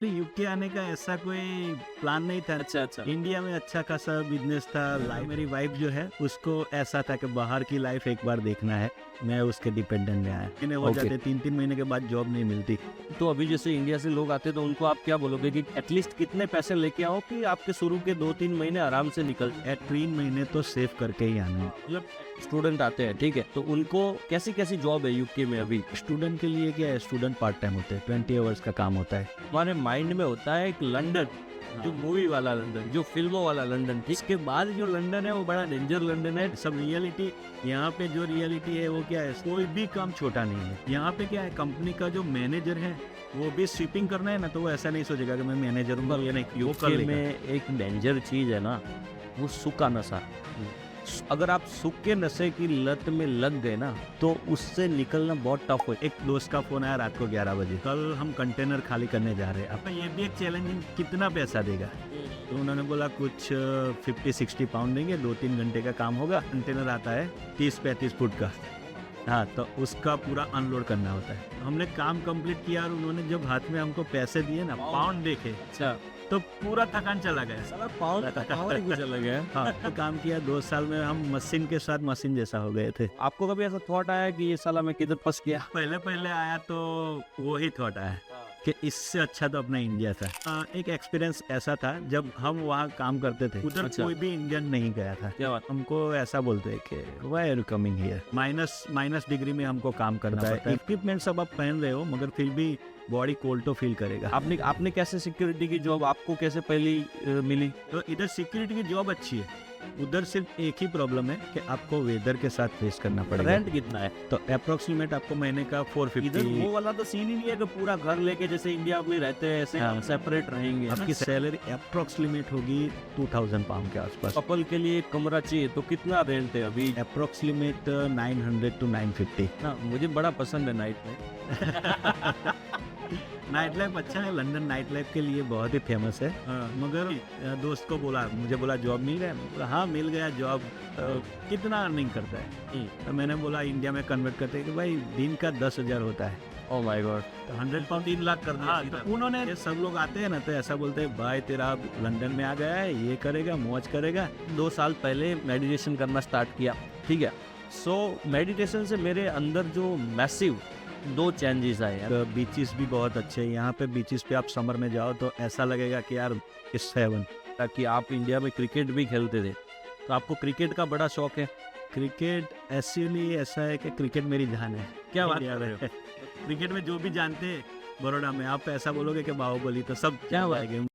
तो यूके आने का ऐसा कोई प्लान नहीं था। अच्छा अच्छा। इंडिया में अच्छा खासा बिजनेस था। लाइफ मेरी वाइफ जो है उसको ऐसा था कि बाहर की लाइफ एक बार देखना है। मैं उसके डिपेंडेंट में आया। महीने हो Okay. जाते 3-3 महीने के बाद जॉब नहीं मिलती। तो अभी जैसे इंडिया से लोग आते हैं तो उनको आप क्या बोलोगे कि एटलीस्ट कितने पैसे लेके आओ कि आपके शुरू के 2-3 महीने आराम से निकल जाए? 3 महीने तो सेव करके ही आना है। मतलब स्टूडेंट आते हैं, ठीक है, तो उनको कैसी कैसी जॉब है यूके में अभी? स्टूडेंट के लिए क्या है, स्टूडेंट पार्ट टाइम होते हैं, 20 आवर्स का काम होता है। हमारे माइंड में होता है एक लंदन, जो मूवी वाला लंदन, जो फिल्मों वाला लंदन, ठीक। इसके बाद जो लंदन है वो बड़ा डेंजर लंदन है। सब रियलिटी यहाँ पे जो रियलिटी है वो क्या है, कोई भी काम छोटा नहीं है। यहाँ पे क्या है, कंपनी का जो मैनेजर है वो भी स्वीपिंग करना है ना, तो वो ऐसा नहीं सोचेगा कि मैं मैनेजर हूँ या नहीं, वो कर यूके लेगा। में एक डेंजर चीज है ना, वो सुख का नशा। अगर आप सुख के नशे की लत में लग गए ना तो उससे निकलना बहुत टफ है। एक दोस्त का फोन आया रात को 11 बजे, कल हम कंटेनर खाली करने जा रहे हैं, अब ये भी एक चैलेंजिंग, कितना पैसा देगा? तो उन्होंने बोला कुछ 50-60 पाउंड देंगे, 2-3 घंटे का काम होगा। कंटेनर आता है 30-35 फुट का, हाँ, तो उसका पूरा अनलोड करना होता है। हमने काम कंप्लीट किया और उन्होंने जब हाथ में हमको पैसे दिए ना, पाउंड देखे, अच्छा, तो पूरा थकान चला गया। साला पावर ही चला गया। हाँ, तो काम किया 2 साल में, हम मशीन के साथ मशीन जैसा हो गए थे। आपको कभी ऐसा थॉट आया कि ये साला मैं किधर फंस गया? पहले पहले आया तो वो ही थॉट आया कि इससे अच्छा तो अपना इंडिया था। एक एक्सपीरियंस ऐसा था, जब हम वहाँ काम करते थे उधर अच्छा। कोई भी इंडियन नहीं गया था। क्या बात? हमको ऐसा बोलते हैं कि why are you coming here, minus degree में हमको काम करना है। इक्विपमेंट सब आप पहन रहे हो मगर फिर भी बॉडी कोल्ड तो फील करेगा। आपने कैसे सिक्योरिटी की जॉब आपको कैसे पहली मिली? तो इधर सिक्योरिटी की जॉब अच्छी है, उधर सिर्फ एक ही प्रॉब्लम है कि आपको वेदर के साथ फेस करना पड़ेगा। रेंट कितना है? तो अप्रोक्सीमेट आपको महीने का इधर 450। वो वाला तो सीन ही नहीं है कि पूरा घर लेके जैसे इंडिया में रहते हैं ऐसे हाँ। सेपरेट रहेंगे। आपकी सैलरी अप्रोक्सीमेट होगी 2000 पाउंड के आसपास। कपल के लिए एक कमरा चाहिए तो कितना रेंट है अभी? Approximate 900 to 950। ना मुझे बड़ा पसंद है नाइट में। नाइट लाइफ अच्छा है, लंदन नाइट लाइफ के लिए बहुत ही फेमस है। मगर दोस्त को बोला, मुझे बोला जॉब मिल गया? मैं बोला, हाँ मिल गया जॉब। कितना अर्निंग करता है? तो मैंने बोला इंडिया में कन्वर्ट करते हैं कि भाई दिन का 10,000 होता है। Oh my God. तो 100 पाउंड 3 लाख कर दिया। तो उन्होंने, ये सब लोग आते हैं ना तो ऐसा बोलते हैं, भाई तेरा लंदन में आ गया है, ये करेगा, मौज करेगा। 2 साल पहले मेडिटेशन करना स्टार्ट किया, ठीक है। सो मेडिटेशन से मेरे अंदर जो मैसिव 2 चेंजेस आए हैं। तो बीचेस भी बहुत अच्छे हैं यहाँ पे। बीचेस पे आप समर में जाओ तो ऐसा लगेगा कि यार इट्स हेवन। ताकि आप इंडिया में क्रिकेट भी खेलते थे तो आपको क्रिकेट का बड़ा शौक है? क्रिकेट एक्चुअली ऐसा है कि क्रिकेट मेरी जान है। क्या बात इंडिया कर रहे में क्रिकेट में जो भी जानते हैं बड़ौदा में, आप ऐसा बोलोगे कि बाहुबली, तो सब क्या बात जाएंगे।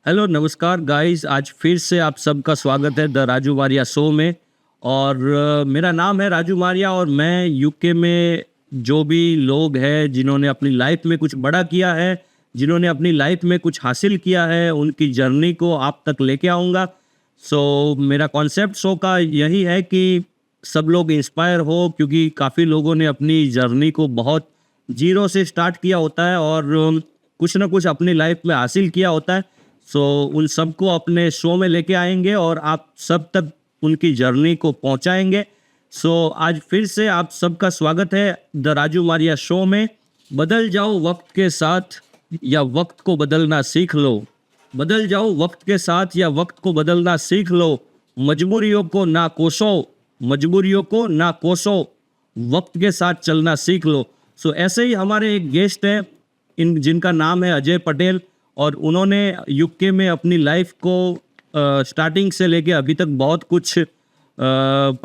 हेलो नमस्कार गाइस, आज फिर से आप सबका स्वागत है द राजू मारिया शो में। और मेरा नाम है राजू मारिया और मैं यूके में जो भी लोग हैं जिन्होंने अपनी लाइफ में कुछ बड़ा किया है, जिन्होंने अपनी लाइफ में कुछ हासिल किया है, उनकी जर्नी को आप तक लेके आऊँगा। सो मेरा कॉन्सेप्ट शो का यही है कि सब लोग इंस्पायर हो, क्योंकि काफ़ी लोगों ने अपनी जर्नी को बहुत जीरो से स्टार्ट किया होता है और कुछ ना कुछ अपनी लाइफ में हासिल किया होता है। सो उन सबको अपने शो में लेके आएंगे और आप सब तक उनकी जर्नी को पहुंचाएंगे। सो आज फिर से आप सबका स्वागत है द राजू मारिया शो में। बदल जाओ वक्त के साथ या वक्त को बदलना सीख लो। बदल जाओ वक्त के साथ या वक्त को बदलना सीख लो। मजबूरियों को ना कोसो, मजबूरियों को ना कोसो, वक्त के साथ चलना सीख लो। सो ऐसे ही हमारे एक गेस्ट है जिनका नाम है अजय पटेल, और उन्होंने यूके में अपनी लाइफ को स्टार्टिंग से लेके अभी तक बहुत कुछ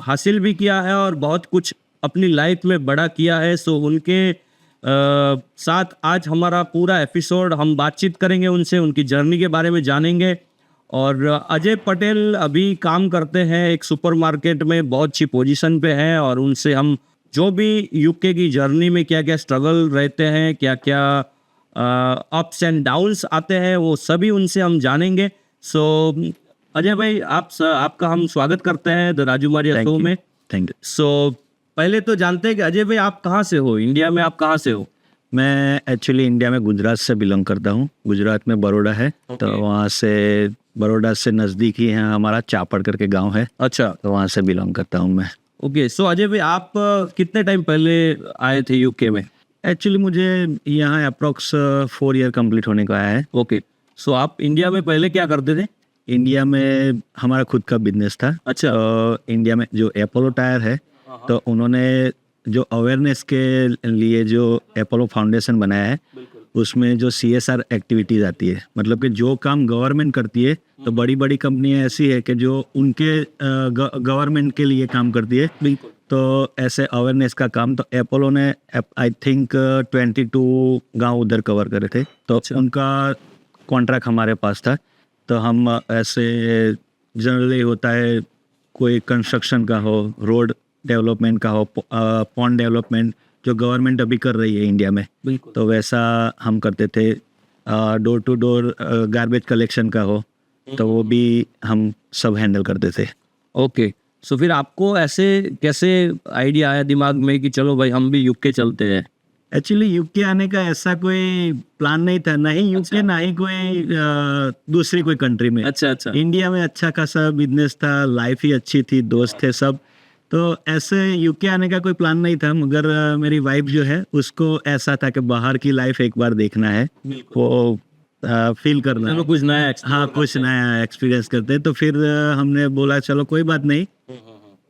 हासिल भी किया है और बहुत कुछ अपनी लाइफ में बड़ा किया है। सो उनके साथ आज हमारा पूरा एपिसोड हम बातचीत करेंगे, उनसे उनकी जर्नी के बारे में जानेंगे। और अजय पटेल अभी काम करते हैं एक सुपरमार्केट में, बहुत अच्छी पोजीशन पे हैं, और उनसे हम जो भी यूके की जर्नी में क्या क्या स्ट्रगल रहते हैं, क्या क्या अप्स एंड डाउन्स आते हैं, वो सभी उनसे हम जानेंगे। सो अजय भाई, आपका हम स्वागत करते हैं द राजू मारिया शो में। Thank you. सो पहले तो जानते हैं कि अजय भाई आप कहाँ से हो, इंडिया में आप कहाँ से हो? मैं एक्चुअली इंडिया में गुजरात से बिलोंग करता हूँ। गुजरात में बड़ौदा है, तो वहाँ से बड़ौदा से नज़दीक ही है हमारा चापड़ करके गांव है, अच्छा, तो वहाँ से बिलोंग करता हूँ मैं। ओके। सो अजय भाई, आप कितने टाइम पहले आए थे यूके में? एक्चुअली मुझे यहाँ अप्रोक्स 4 ईयर कंप्लीट होने को आया है। ओके। सो आप इंडिया में पहले क्या करते थे? इंडिया में हमारा खुद का बिजनेस था। अच्छा। तो इंडिया में जो अपोलो टायर है, तो उन्होंने जो अवेयरनेस के लिए जो अपोलो फाउंडेशन बनाया है, उसमें जो CSR एक्टिविटीज़ आती है, मतलब कि जो काम गवर्नमेंट करती है, तो बड़ी बड़ी कंपनियां ऐसी है कि जो उनके गवर्नमेंट के लिए काम करती है। बिल्कुल। तो ऐसे अवेयरनेस का काम तो अपोलो ने आई थिंक 22 गांव उधर कवर करे थे, तो उनका कॉन्ट्रैक्ट हमारे पास था। तो हम ऐसे जनरली होता है, कोई कंस्ट्रक्शन का हो, रोड डेवलपमेंट का हो, पॉन्ड डेवलपमेंट जो गवर्नमेंट अभी कर रही है इंडिया में, बिल्कुल। तो वैसा हम करते थे। Door to door garbage collection का हो, तो वो भी हम सब हैंडल करते थे। ओके। सो फिर आपको ऐसे कैसे आइडिया आया दिमाग में कि चलो भाई हम भी यूके चलते हैं? एक्चुअली यूके आने का ऐसा कोई प्लान नहीं था, ना ही यूके ना ही कोई दूसरी कोई कंट्री में। अच्छा अच्छा। इंडिया में अच्छा खासा बिजनेस था, लाइफ ही अच्छी थी, दोस्त थे सब, तो ऐसे यूके आने का कोई प्लान नहीं था। मगर मेरी वाइफ जो है, उसको ऐसा था कि बाहर की लाइफ एक बार देखना है, वो फील करना चलो है। कुछ नया हाँ, कुछ नया एक्सपीरियंस करते। तो फिर हमने बोला चलो कोई बात नहीं,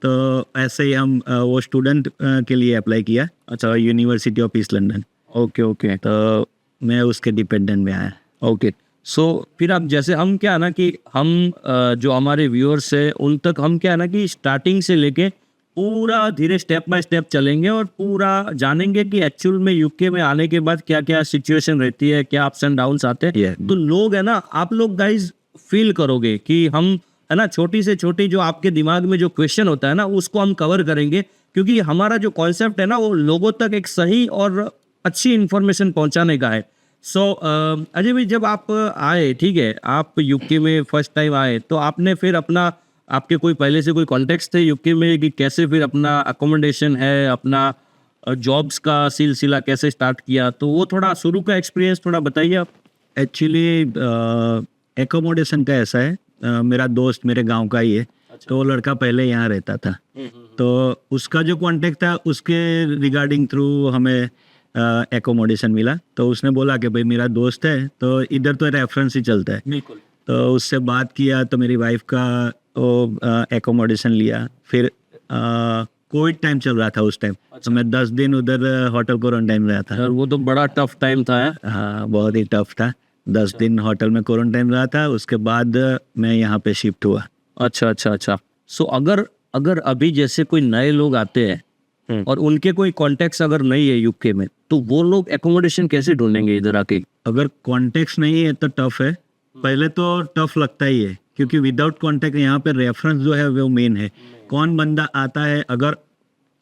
तो ऐसे ही हम वो स्टूडेंट के लिए अप्लाई किया। अच्छा, university of east London. Okay okay. तो मैं उसके डिपेंडेंट में आया। ओके। सो फिर अब जैसे हम क्या है ना कि हम जो हमारे व्यूअर्स है उन तक हम क्या है ना कि स्टार्टिंग से लेके पूरा धीरे स्टेप बाय स्टेप चलेंगे और पूरा जानेंगे कि एक्चुअल में यूके में आने के बाद क्या क्या सिचुएशन रहती है, क्या अप्स एंड डाउन्स आते हैं। तो लोग है ना, आप लोग गाइज फील करोगे कि हम है ना, छोटी से छोटी जो आपके दिमाग में जो क्वेश्चन होता है ना, उसको हम कवर करेंगे, क्योंकि हमारा जो कॉन्सेप्ट है ना, वो लोगों तक एक सही और अच्छी इन्फॉर्मेशन पहुंचाने का है। सो अजय भाई, जब आप आए, ठीक है, आप यूके में फर्स्ट टाइम आए, तो आपने फिर अपना, आपके कोई पहले से कोई कॉन्टेक्स्ट थे यूके में कि कैसे फिर अपना अकोमोडेशन है, अपना जॉब्स का सिलसिला कैसे स्टार्ट किया, तो वो थोड़ा शुरू का एक्सपीरियंस थोड़ा बताइए आप। एक्चुअली एकोमोडेशन का ऐसा है, मेरा दोस्त मेरे गांव का ही है। तो वो लड़का पहले यहाँ रहता था, तो उसका जो कांटेक्ट था, उसके रिगार्डिंग थ्रू हमें एकोमोडेशन मिला। तो उसने बोला कि भाई मेरा दोस्त है, तो इधर तो रेफरेंस ही चलता है। बिल्कुल। तो उससे बात किया, तो मेरी वाइफ का वो एकोमोडेशन लिया। फिर कोविड टाइम चल रहा था उस टाइम। तो मैं 10 दिन उधर होटल क्वारंटाइन रहा था। और वो तो बड़ा टफ टाइम था। हाँ, बहुत ही टफ था। 10 दिन होटल में क्वारंटाइन रहा था, उसके बाद मैं यहाँ पे शिफ्ट हुआ। अच्छा अच्छा अच्छा। सो अगर अभी जैसे कोई नए लोग आते हैं और उनके कोई कॉन्टेक्ट अगर नहीं है यूके में, तो वो लोग एकोमोडेशन कैसे ढूंढेंगे इधर आके? अगर कॉन्टेक्ट नहीं है तो टफ है। पहले तो टफ लगता ही है, क्योंकि विदाउट कॉन्टेक्ट यहाँ पे रेफरेंस जो है वो मेन है। कौन बंदा आता है, अगर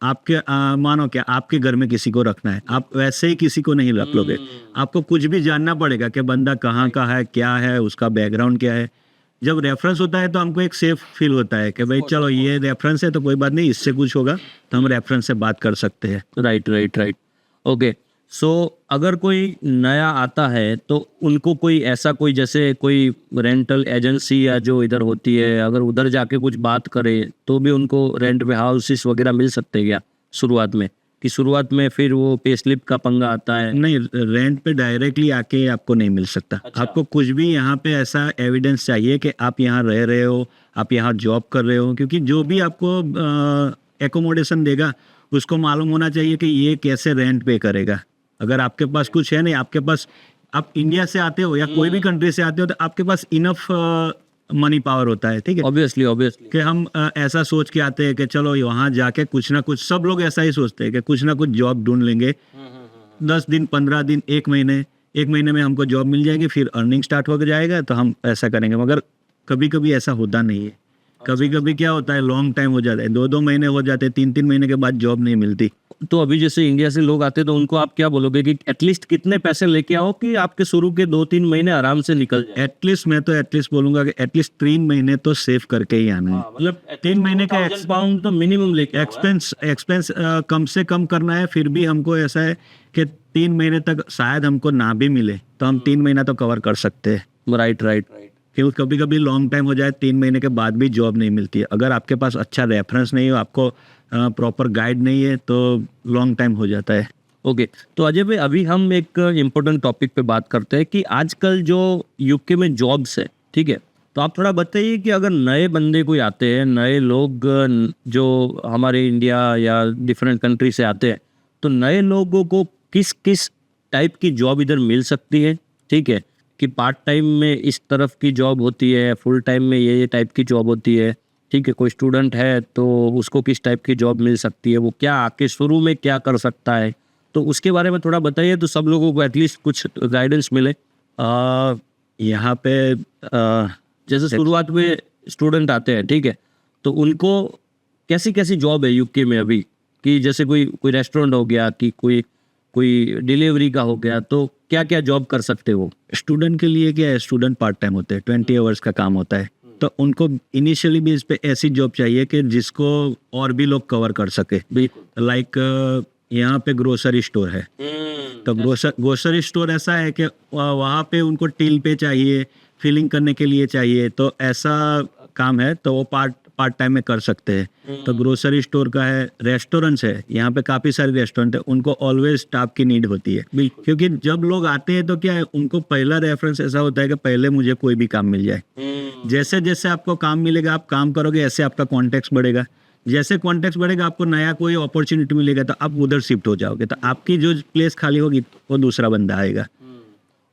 आपके मानो क्या आपके घर में किसी को रखना है, आप वैसे ही किसी को नहीं रख लोगे। आपको कुछ भी जानना पड़ेगा कि बंदा कहाँ का है, क्या है, उसका बैकग्राउंड क्या है। जब रेफरेंस होता है तो हमको एक सेफ फील होता है कि भाई चलो ये रेफरेंस है तो कोई बात नहीं, इससे कुछ होगा तो हम रेफरेंस से बात कर सकते हैं। Right right right. ओके। सो अगर कोई नया आता है तो उनको कोई ऐसा कोई जैसे कोई रेंटल एजेंसी या जो इधर होती है, अगर उधर जाके कुछ बात करे तो भी उनको रेंट पे हाउसेस वगैरह मिल सकते हैं क्या शुरुआत में? कि शुरुआत में फिर वो पे स्लिप का पंगा आता है? नहीं, रेंट पे डायरेक्टली आके आपको नहीं मिल सकता। अच्छा। आपको कुछ भी यहाँ पे ऐसा एविडेंस चाहिए कि आप यहाँ रह रहे हो, आप यहाँ जॉब कर रहे हो, क्योंकि जो भी आपको एकोमोडेशन देगा उसको मालूम होना चाहिए कि ये कैसे रेंट पे करेगा। अगर आपके पास कुछ है नहीं, आपके पास, आप इंडिया से आते हो या कोई भी कंट्री से आते हो, तो आपके पास इनफ मनी पावर होता है, ठीक है। Obviously obviously. कि हम ऐसा सोच के आते हैं कि चलो वहाँ जाके कुछ ना कुछ, सब लोग ऐसा ही सोचते हैं कि कुछ ना कुछ जॉब ढूंढ लेंगे। 10 दिन, 15 दिन, एक महीने में हमको जॉब मिल जाएगी, फिर अर्निंग स्टार्ट हो जाएगा, तो हम ऐसा करेंगे। मगर कभी कभी ऐसा होता नहीं है। कभी कभी क्या होता है, लॉन्ग टाइम हो जाता है, 2-2 महीने हो जाते हैं, 3-3 महीने के बाद जॉब नहीं मिलती। तो अभी जैसे इंडिया से लोग आते हैं तो उनको आप क्या बोलोगे कि एटलीस्ट कितने पैसे लेके आओ कि आपके शुरू के 2-3 महीने आराम से निकल जाए? एटलीस्ट मैं तो एटलीस्ट बोलूंगा कि एटलीस्ट 3 महीने तो सेव करके ही आना है। मतलब 3 महीने का £2,000 तो मिनिमम लेके एक्सपेंस कम से कम करना है। फिर भी हमको ऐसा है कि 3 महीने तक शायद हमको ना भी मिले तो हम 3 महीना तो कवर कर सकते हैं। Right right. क्योंकि कभी कभी लॉन्ग टाइम हो जाए, 3 महीने के बाद भी जॉब नहीं मिलती है। अगर आपके पास अच्छा रेफरेंस नहीं हो, आपको प्रॉपर गाइड नहीं है, तो लॉन्ग टाइम हो जाता है। ओके तो अजय भाई अभी हम एक इम्पोर्टेंट टॉपिक पे बात करते हैं कि आजकल जो यूके में जॉब्स है, ठीक है, तो आप थोड़ा बताइए कि अगर नए बंदे कोई आते हैं, नए लोग जो हमारे इंडिया या डिफरेंट कंट्री से आते हैं, तो नए लोगों को किस किस टाइप की जॉब इधर मिल सकती है, ठीक है, कि पार्ट टाइम में इस तरफ की जॉब होती है, फुल टाइम में ये टाइप की जॉब होती है, ठीक है, कोई स्टूडेंट है तो उसको किस टाइप की जॉब मिल सकती है, वो क्या आके शुरू में क्या कर सकता है, तो उसके बारे में थोड़ा बताइए तो सब लोगों को एटलीस्ट कुछ गाइडेंस मिले। यहाँ पे जैसे शुरुआत में स्टूडेंट आते हैं, ठीक है, तो उनको कैसी कैसी जॉब है यूके में अभी, कि जैसे कोई कोई रेस्टोरेंट हो गया, कि कोई कोई डिलीवरी का हो गया, तो क्या क्या जॉब कर सकते हो? स्टूडेंट के लिए क्या है, स्टूडेंट पार्ट टाइम होते हैं, 20 आवर्स का काम होता है, तो उनको इनिशियली भी इस पे ऐसी जॉब चाहिए कि जिसको और भी लोग कवर कर सके। बिल्कुल। लाइक यहाँ पे ग्रोसरी स्टोर है, तो ग्रोसरी स्टोर ऐसा है कि वहाँ पे उनको टिल पे चाहिए, फिलिंग करने के लिए चाहिए, तो ऐसा काम है, तो वो पार्ट टाइम में कर सकते हैं। तो ग्रोसरी स्टोर का है। रेस्टोरेंट्स है, यहाँ पे काफ़ी सारे रेस्टोरेंट है, उनको ऑलवेज स्टाफ की नीड होती है, क्योंकि जब लोग आते हैं तो क्या है, उनको पहला रेफरेंस ऐसा होता है कि पहले मुझे कोई भी काम मिल जाए। जैसे जैसे आपको काम मिलेगा, आप काम करोगे, ऐसे आपका कॉन्टेक्ट बढ़ेगा, जैसे कॉन्टेक्ट बढ़ेगा, आपको नया कोई अपॉर्चुनिटी मिलेगा तो आप उधर शिफ्ट हो जाओगे, तो आपकी जो प्लेस खाली होगी वो दूसरा बंदा आएगा।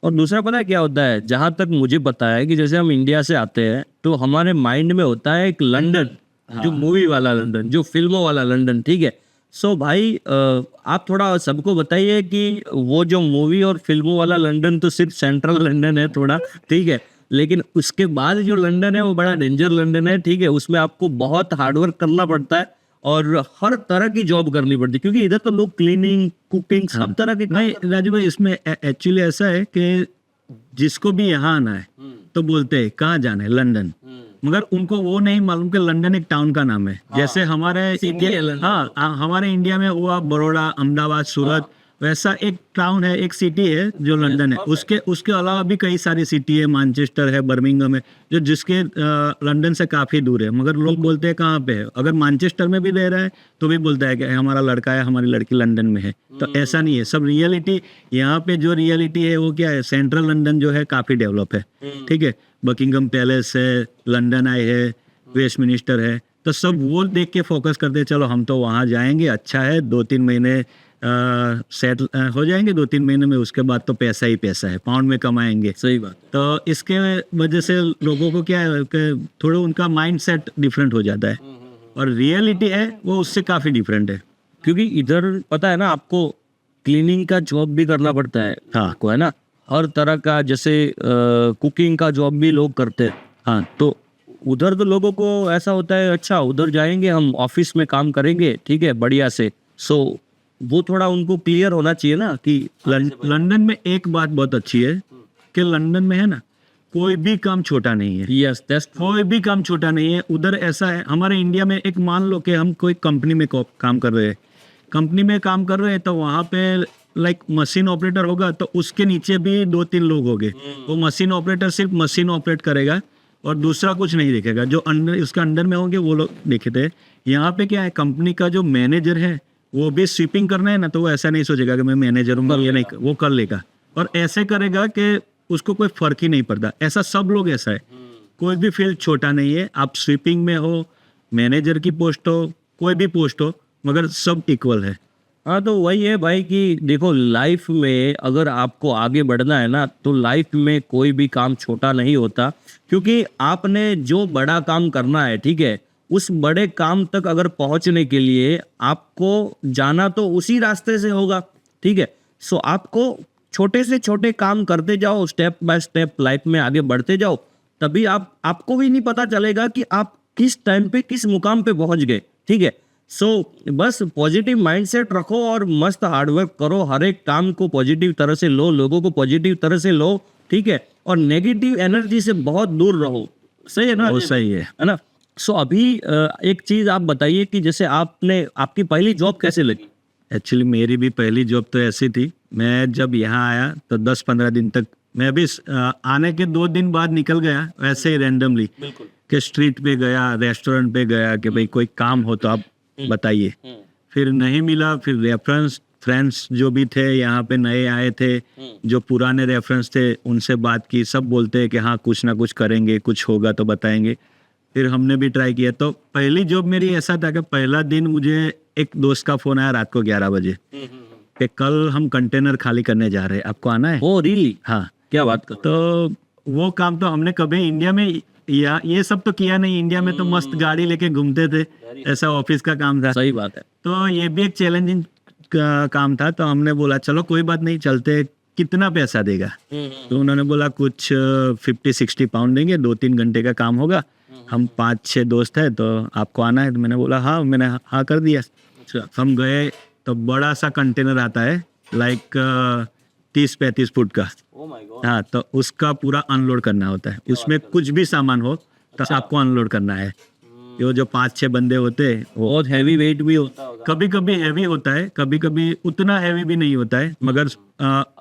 और दूसरा पता है क्या होता है, जहाँ तक मुझे पता है कि जैसे हम इंडिया से आते हैं तो हमारे माइंड में होता है एक लंदन, जो मूवी वाला लंदन, जो फिल्मों वाला लंदन, ठीक है। सो भाई आप थोड़ा सबको बताइए कि वो जो मूवी और फिल्मों वाला लंदन तो सिर्फ सेंट्रल लंदन है थोड़ा, ठीक है, लेकिन उसके बाद जो लंदन है वो बड़ा डेंजर लंदन है, ठीक है, उसमें आपको बहुत हार्डवर्क करना पड़ता है और हर तरह की जॉब करनी पड़ती है, क्योंकि इधर तो लोग क्लीनिंग, कुकिंग, सब तरह के नहीं राजू भाई, इसमें एक्चुअली ऐसा है कि जिसको भी यहाँ आना है तो बोलते हैं कहाँ जाना है, लंदन, मगर उनको वो नहीं मालूम कि लंदन एक टाउन का नाम है। जैसे हमारे हमारे इंडिया में हुआ बड़ौदा, अहमदाबाद, सूरत, वैसा एक टाउन है, एक सिटी है जो लंदन है। उसके अलावा भी कई सारी सिटी है, मैनचेस्टर है, बर्मिंघम है, जो जिसके लंदन से काफ़ी दूर है, मगर लोग बोलते हैं कहाँ पे है। अगर मैनचेस्टर में भी रह रहा है तो भी बोलता है कि हमारा लड़का है, हमारी लड़की लंदन में है। तो ऐसा नहीं है, सब रियलिटी यहाँ पे जो रियलिटी है वो क्या है, सेंट्रल लंदन जो है काफ़ी डेवलप है, ठीक है, बकिंगम पैलेस है, लंदन आई है, वेस्टमिनिस्टर है, तो सब वो देख के फोकस करते हैं, चलो हम तो वहाँ जाएंगे, अच्छा है, 2-3 महीने सेट हो जाएंगे, 2-3 महीने में, उसके बाद तो पैसा ही पैसा है, पाउंड में कमाएंगे। सही बात। तो इसके वजह से लोगों को क्या है कि थोड़ा उनका माइंड सेट डिफरेंट हो जाता है, और रियलिटी है वो उससे काफ़ी डिफरेंट है। क्योंकि इधर पता है ना, आपको क्लीनिंग का जॉब भी करना पड़ता है, हाँ, को है ना, हर तरह का, जैसे कुकिंग का जॉब भी लोग करते हैं। हाँ, तो उधर तो लोगों को ऐसा होता है, अच्छा उधर जाएंगे हम, ऑफिस में काम करेंगे, ठीक है, बढ़िया से। सो वो थोड़ा उनको क्लियर होना चाहिए ना कि लंदन में एक बात बहुत अच्छी है कि लंदन में है ना, कोई भी काम छोटा नहीं है। यस, दैट्स कोई भी काम छोटा नहीं है उधर। ऐसा है, हमारे इंडिया में एक मान लो कि हम कोई कंपनी में काम कर रहे हैं, तो वहाँ पे लाइक मशीन ऑपरेटर होगा, तो उसके नीचे भी 2-3 लोग होंगे। वो मशीन ऑपरेटर सिर्फ मशीन ऑपरेट करेगा और दूसरा कुछ नहीं देखेगा, जो अंडर उसके अंडर में होंगे वो लोग देखते हैं। यहाँ पे क्या है, कंपनी का जो मैनेजर है वो भी स्वीपिंग करना है ना, तो वो ऐसा नहीं सोचेगा कि मैं मैनेजर हूँ, ये नहीं, वो कर लेगा, और ऐसे करेगा कि उसको कोई फर्क ही नहीं पड़ता। ऐसा सब लोग ऐसा है, कोई भी फील्ड छोटा नहीं है, आप स्वीपिंग में हो, मैनेजर की पोस्ट हो, कोई भी पोस्ट हो, मगर सब इक्वल है। हाँ, तो वही है भाई कि देखो, लाइफ में अगर आपको आगे बढ़ना है ना, तो लाइफ में कोई भी काम छोटा नहीं होता, क्योंकि आपने जो बड़ा काम करना है, ठीक है, उस बड़े काम तक अगर पहुंचने के लिए आपको जाना तो उसी रास्ते से होगा, ठीक है। सो आपको छोटे से छोटे काम करते जाओ, स्टेप बाय स्टेप लाइफ में आगे बढ़ते जाओ, तभी आपको भी नहीं पता चलेगा कि आप किस टाइम पे किस मुकाम पे पहुंच गए, ठीक है। सो बस पॉजिटिव माइंडसेट रखो और मस्त हार्डवर्क करो, हर एक काम को पॉजिटिव तरह से लो, लोगों को पॉजिटिव तरह से लो, ठीक है, और नेगेटिव एनर्जी से बहुत दूर रहो। सही है ना? वो सही है ना? सो अभी एक चीज आप बताइए कि जैसे आपकी पहली जॉब कैसे लगी? एक्चुअली मेरी भी पहली जॉब तो ऐसी थी। मैं जब यहाँ आया तो 10-15 दिन तक मैं अभी आने के 2 दिन बाद निकल गया वैसे ही रैंडमली बिल्कुल। कि स्ट्रीट पे गया, रेस्टोरेंट पे गया कि भाई कोई काम हो तो आप बताइए। फिर नहीं मिला, फिर रेफरेंस फ्रेंड्स जो भी थे यहाँ पे नए आए थे, जो पुराने रेफरेंस थे उनसे बात की। सब बोलते हैं कि हाँ कुछ ना कुछ करेंगे, कुछ होगा तो बताएंगे। फिर हमने भी ट्राई किया। तो पहली जॉब मेरी ऐसा था कि पहला दिन मुझे एक दोस्त का फोन आया रात को 11 बजे कि कल हम कंटेनर खाली करने जा रहे हैं, आपको आना है? Oh really? हाँ। क्या बात कर। तो वो काम तो हमने कभी इंडिया में या ये सब तो किया नहीं। इंडिया में तो मस्त गाड़ी लेके घूमते थे, ऐसा ऑफिस का काम था। सही बात है। तो ये भी एक चैलेंजिंग काम था। तो हमने बोला चलो कोई बात नहीं, चलते, कितना पैसा देगा? तो उन्होंने बोला कुछ 50-60 पाउंड देंगे, 2-3 घंटे का काम होगा, हम 5-6 दोस्त हैं, तो आपको आना है? तो मैंने बोला हाँ, मैंने हाँ कर दिया। हम गए तो बड़ा सा कंटेनर आता है लाइक 30-35 फुट का। Oh my God. हाँ, तो उसका पूरा अनलोड करना होता है। उसमें कुछ भी सामान हो तो आपको अनलोड करना है। वो जो 5-6 बंदे होते हैं वो बहुत हैवी वेट भी होता होगा। कभी कभी हैवी होता है, कभी कभी उतना हैवी भी नहीं होता है, मगर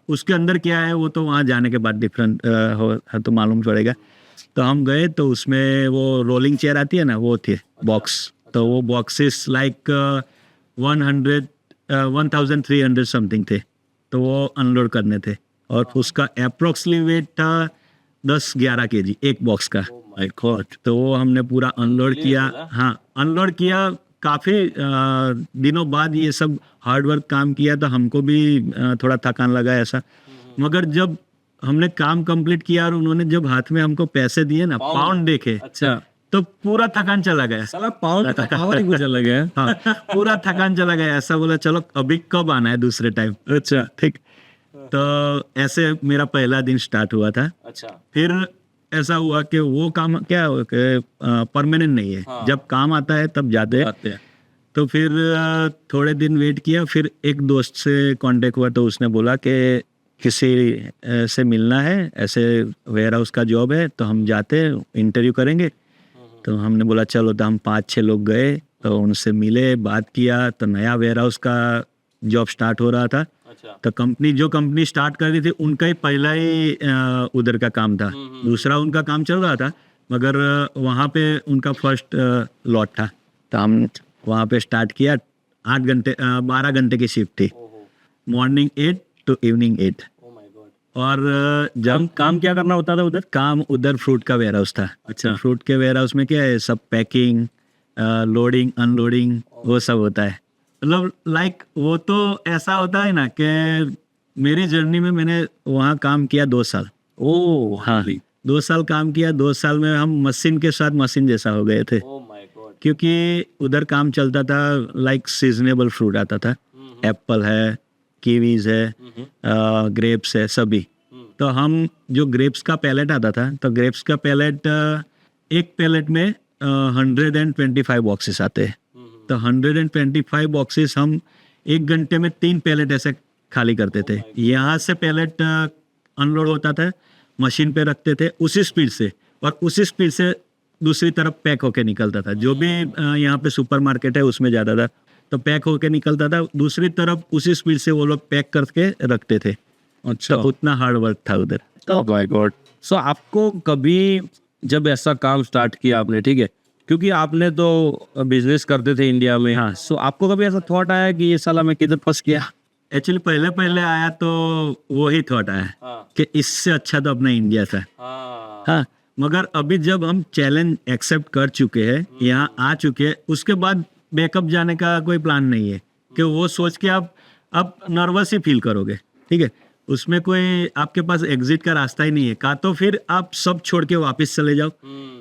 उसके अंदर क्या है वो तो वहाँ जाने के बाद डिफरेंट हो तो मालूम पड़ेगा। तो हम गए तो उसमें वो रोलिंग चेयर आती है ना, वो थे बॉक्स। तो वो बॉक्सेस लाइक 1300 समथिंग थे। तो वो अनलोड करने थे और उसका अप्रोक्सली वेट था 10-11 kg एक बॉक्स का। My God. तो वो हमने पूरा अनलोड किया। हाँ, अनलोड किया। काफ़ी दिनों बाद ये सब हार्ड वर्क काम किया तो हमको भी थोड़ा थकान लगा ऐसा। मगर जब हमने काम कंप्लीट किया और उन्होंने जब हाथ में हमको पैसे दिए ना, पाउंड देखे, अच्छा। तो पूरा थकान चला गया। साला पाउंड पावर ही गुजर लगे। हाँ, पूरा थकान चला गया। ऐसा बोला चलो अभी कब आना है दूसरे टाइम। अच्छा। ठीक। तो ऐसे मेरा पहला दिन स्टार्ट हुआ था। अच्छा। फिर ऐसा हुआ कि वो काम क्या परमानेंट नहीं है। हाँ। जब काम आता है तब जाते हैं। तो फिर थोड़े दिन वेट किया। फिर एक दोस्त से कांटेक्ट हुआ तो उसने बोला कि किसी से मिलना है, ऐसे वेयर हाउस का जॉब है, तो हम जाते इंटरव्यू करेंगे। तो हमने बोला चलो। तो हम 5-6 लोग गए, तो उनसे मिले, बात किया। तो नया वेयर हाउस का जॉब स्टार्ट हो रहा था। अच्छा। तो जो कंपनी स्टार्ट कर रही थी उनका ही पहला ही उधर का काम था। दूसरा उनका काम चल रहा था, मगर वहाँ पे उनका फर्स्ट लॉट था। तो हम वहाँ पे स्टार्ट किया। 12 घंटे की शिफ्ट थी, मॉर्निंग 8 to इवनिंग 8। और जब काम क्या करना होता था उधर? काम उधर फ्रूट का वेयर हाउस था। अच्छा। फ्रूट के वेयर हाउस में क्या है, सब पैकिंग, लोडिंग, अनलोडिंग, वो सब होता है। मतलब लाइक वो तो ऐसा होता है ना कि मेरी जर्नी में मैंने वहाँ काम किया 2 साल। ओ हाँ, 2 साल काम किया। 2 साल में हम मशीन के साथ मशीन जैसा हो गए थे। Oh my God. क्योंकि उधर काम चलता था लाइक सीजनेबल फ्रूट आता था। एप्पल है, कीवीज है, ग्रेप्स है, सभी। तो हम जो ग्रेप्स का पैलेट आता था, तो ग्रेप्स का पैलेट एक पैलेट में 125 बॉक्सेस आते हैं। तो 125 बॉक्सेस हम 1 घंटे में 3 पैलेट ऐसे खाली करते थे। यहाँ से पैलेट अनलोड होता था, मशीन पे रखते थे उसी स्पीड से, और उसी स्पीड से दूसरी तरफ पैक होके निकलता था। जो भी यहाँ पे सुपरमार्केट है उसमें जाता था तो पैक होके निकलता था। दूसरी तरफ उसी स्पीड से वो लोग पैक करके रखते थे। अच्छा। तो उतना हार्ड वर्क था उधर। Oh my God. सो आपको कभी जब ऐसा काम स्टार्ट किया आपने, ठीक है, क्योंकि आपने तो बिजनेस करते थे इंडिया में, हाँ। सो आपको कभी ऐसा थॉट आया कि ये साला मैं किधर फंस गया? एक्चुअली पहले आया तो वही थॉट आया कि इससे अच्छा तो अपना इंडिया था। हाँ, मगर अभी जब हम चैलेंज एक्सेप्ट कर चुके हैं, यहाँ आ चुके हैं, उसके बाद बैकअप जाने का कोई प्लान नहीं है। कि वो सोच के आप नर्वस ही फील करोगे। ठीक है, उसमें कोई आपके पास एग्जिट का रास्ता ही नहीं है। का तो फिर आप सब छोड़ के वापस चले जाओ,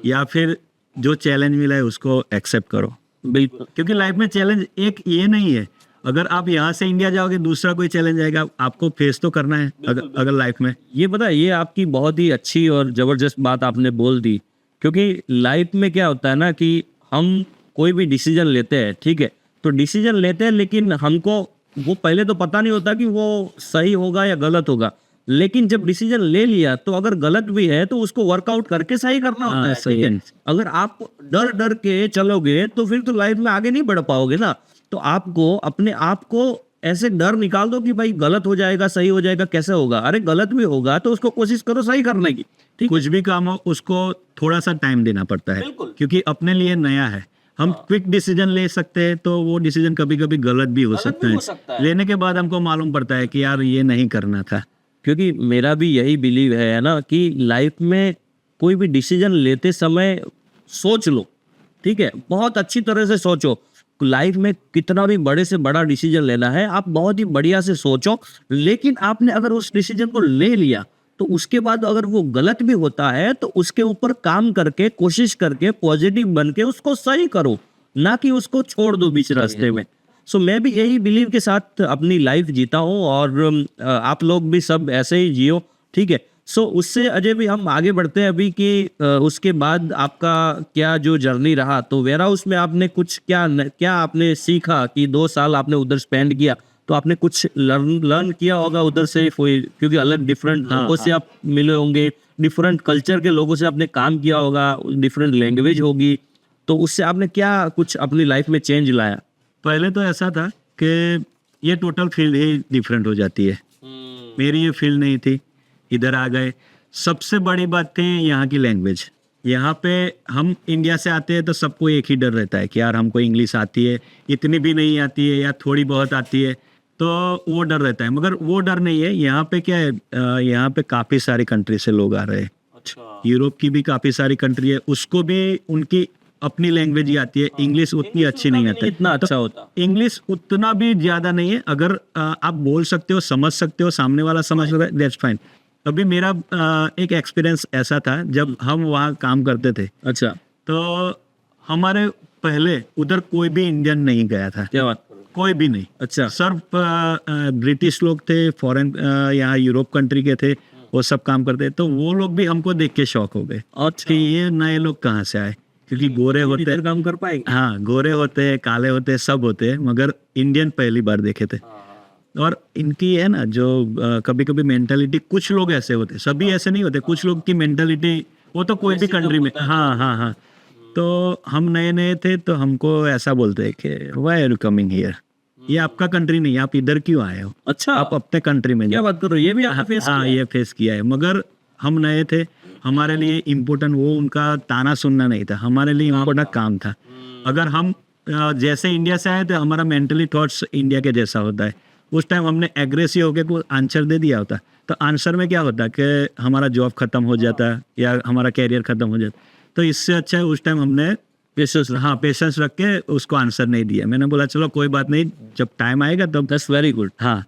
या फिर जो चैलेंज मिला है उसको एक्सेप्ट करो। बिल्कुल। क्योंकि लाइफ में चैलेंज एक ये नहीं है। अगर आप यहाँ से इंडिया जाओगे, दूसरा कोई चैलेंज आएगा, आपको फेस तो करना है। अगर लाइफ में ये पता है, ये आपकी बहुत ही अच्छी और जबरदस्त बात आपने बोल दी। क्योंकि लाइफ में क्या होता है ना कि हम कोई भी डिसीजन लेते हैं, ठीक है, तो डिसीजन लेते हैं, लेकिन हमको वो पहले तो पता नहीं होता कि वो सही होगा या गलत होगा। लेकिन जब डिसीजन ले लिया तो अगर गलत भी है तो उसको वर्कआउट करके सही करना होता है। सही है। अगर आप डर डर के चलोगे तो फिर तो लाइफ में आगे नहीं बढ़ पाओगे ना। तो आपको अपने आप को ऐसे डर निकाल दो कि भाई गलत हो जाएगा, सही हो जाएगा, कैसे होगा? अरे गलत भी होगा तो उसको कोशिश करो सही करने की, ठीक? कुछ भी काम हो उसको थोड़ा सा टाइम देना पड़ता है, बिल्कुल। क्योंकि अपने लिए नया है। हम क्विक डिसीजन ले सकते हैं तो वो डिसीजन कभी कभी गलत भी हो सकता भी है। हो सकता है। लेने के बाद हमको मालूम पड़ता है कि यार ये नहीं करना था। क्योंकि मेरा भी यही बिलीव है ना कि लाइफ में कोई भी डिसीजन लेते समय सोच लो, ठीक है? बहुत अच्छी तरह से सोचो। लाइफ में कितना भी बड़े से बड़ा डिसीजन लेना है, आप बहुत ही बढ़िया से सोचो। लेकिन आपने अगर उस डिसीजन को ले लिया तो उसके बाद अगर वो गलत भी होता है तो उसके ऊपर काम करके, कोशिश करके, पॉजिटिव बन के उसको सही करो, ना कि उसको छोड़ दो बीच रास्ते में। सो मैं भी यही बिलीव के साथ अपनी लाइफ जीता हूँ और आप लोग भी सब ऐसे ही जियो, ठीक है? सो उससे अजय भी हम आगे बढ़ते हैं अभी कि उसके बाद आपका क्या जो जर्नी रहा, तो वेयर हाउस में आपने कुछ क्या आपने सीखा कि 2 साल आपने उधर स्पेंड किया, तो आपने कुछ लर्न किया होगा उधर से कोई, क्योंकि अलग डिफरेंट लोगों से आप मिले होंगे, डिफरेंट कल्चर के लोगों से आपने काम किया होगा, डिफरेंट लैंग्वेज होगी, तो उससे आपने क्या कुछ अपनी लाइफ में चेंज लाया? पहले तो ऐसा था कि ये टोटल फील्ड ही डिफरेंट हो जाती है। मेरी ये फील्ड नहीं थी, इधर आ गए। सबसे बड़ी बात थी यहाँ की लैंग्वेज। यहाँ पे हम इंडिया से आते हैं तो सबको एक ही डर रहता है कि यार हमको इंग्लिश आती है, इतनी भी नहीं आती है या थोड़ी बहुत आती है, तो वो डर रहता है। मगर वो डर नहीं है। यहाँ पे क्या है, यहाँ पे काफ़ी सारी कंट्री से लोग आ रहे हैं। अच्छा। यूरोप की भी काफ़ी सारी कंट्री है, उसको भी उनकी अपनी लैंग्वेज ही आती है। इंग्लिश उतनी अच्छी नहीं आती, इतना अच्छा होता। इंग्लिश उतना भी ज़्यादा नहीं है। अगर आप बोल सकते हो, समझ सकते हो, सामने वाला समझ रहा है, दैट्स फाइन। अभी मेरा एक एक्सपीरियंस ऐसा था, जब हम वहाँ काम करते थे अच्छा। तो हमारे पहले उधर कोई भी इंडियन नहीं गया था, क्या बात? कोई भी नहीं। अच्छा। सिर्फ ब्रिटिश लोग थे, फॉरेन यहाँ यूरोप कंट्री के थे, वो सब काम करते। तो वो लोग भी हमको देख के शौक हो गए कि ये नए लोग कहाँ से आए, क्योंकि गोरे होते इधर काम कर पाएंगे? हाँ, गोरे होते हैं, काले होते हैं, सब होते हैं, मगर इंडियन पहली बार देखे थे। और इनकी है ना जो कभी कभी मेंटालिटी, कुछ लोग ऐसे होते हैं, सभी ऐसे नहीं होते, कुछ लोग की मेंटालिटी, वो तो कोई भी कंट्री में, हाँ हाँ हाँ। तो हम नए नए थे तो हमको ऐसा बोलते हैं कि why are you coming here, ये आपका कंट्री नहीं है, आप इधर क्यों आए हो, अच्छा। आप अपने कंट्री में क्या जाओ। बात कर रहे हो? ये भी आपने फेस हाँ, किया? ये फेस किया है। मगर हम नए थे, हमारे लिए इम्पोर्टेंट वो उनका ताना सुनना नहीं था, हमारे लिए इम्पोर्टेंट काम था। अगर हम जैसे इंडिया से आए तो हमारा मेंटली थॉट्स इंडिया के जैसा होता है। उस टाइम हमने एग्रेसिव होकर कोई आंसर दे दिया होता तो आंसर में क्या होता कि हमारा जॉब खत्म हो जाता या हमारा कैरियर खत्म हो जाता। तो इससे अच्छा है उस टाइम हमने पेशेंस रख के उसको आंसर नहीं दिया। मैंने बोला चलो कोई बात नहीं, जब टाइम आएगा तब। That's very good. हाँ,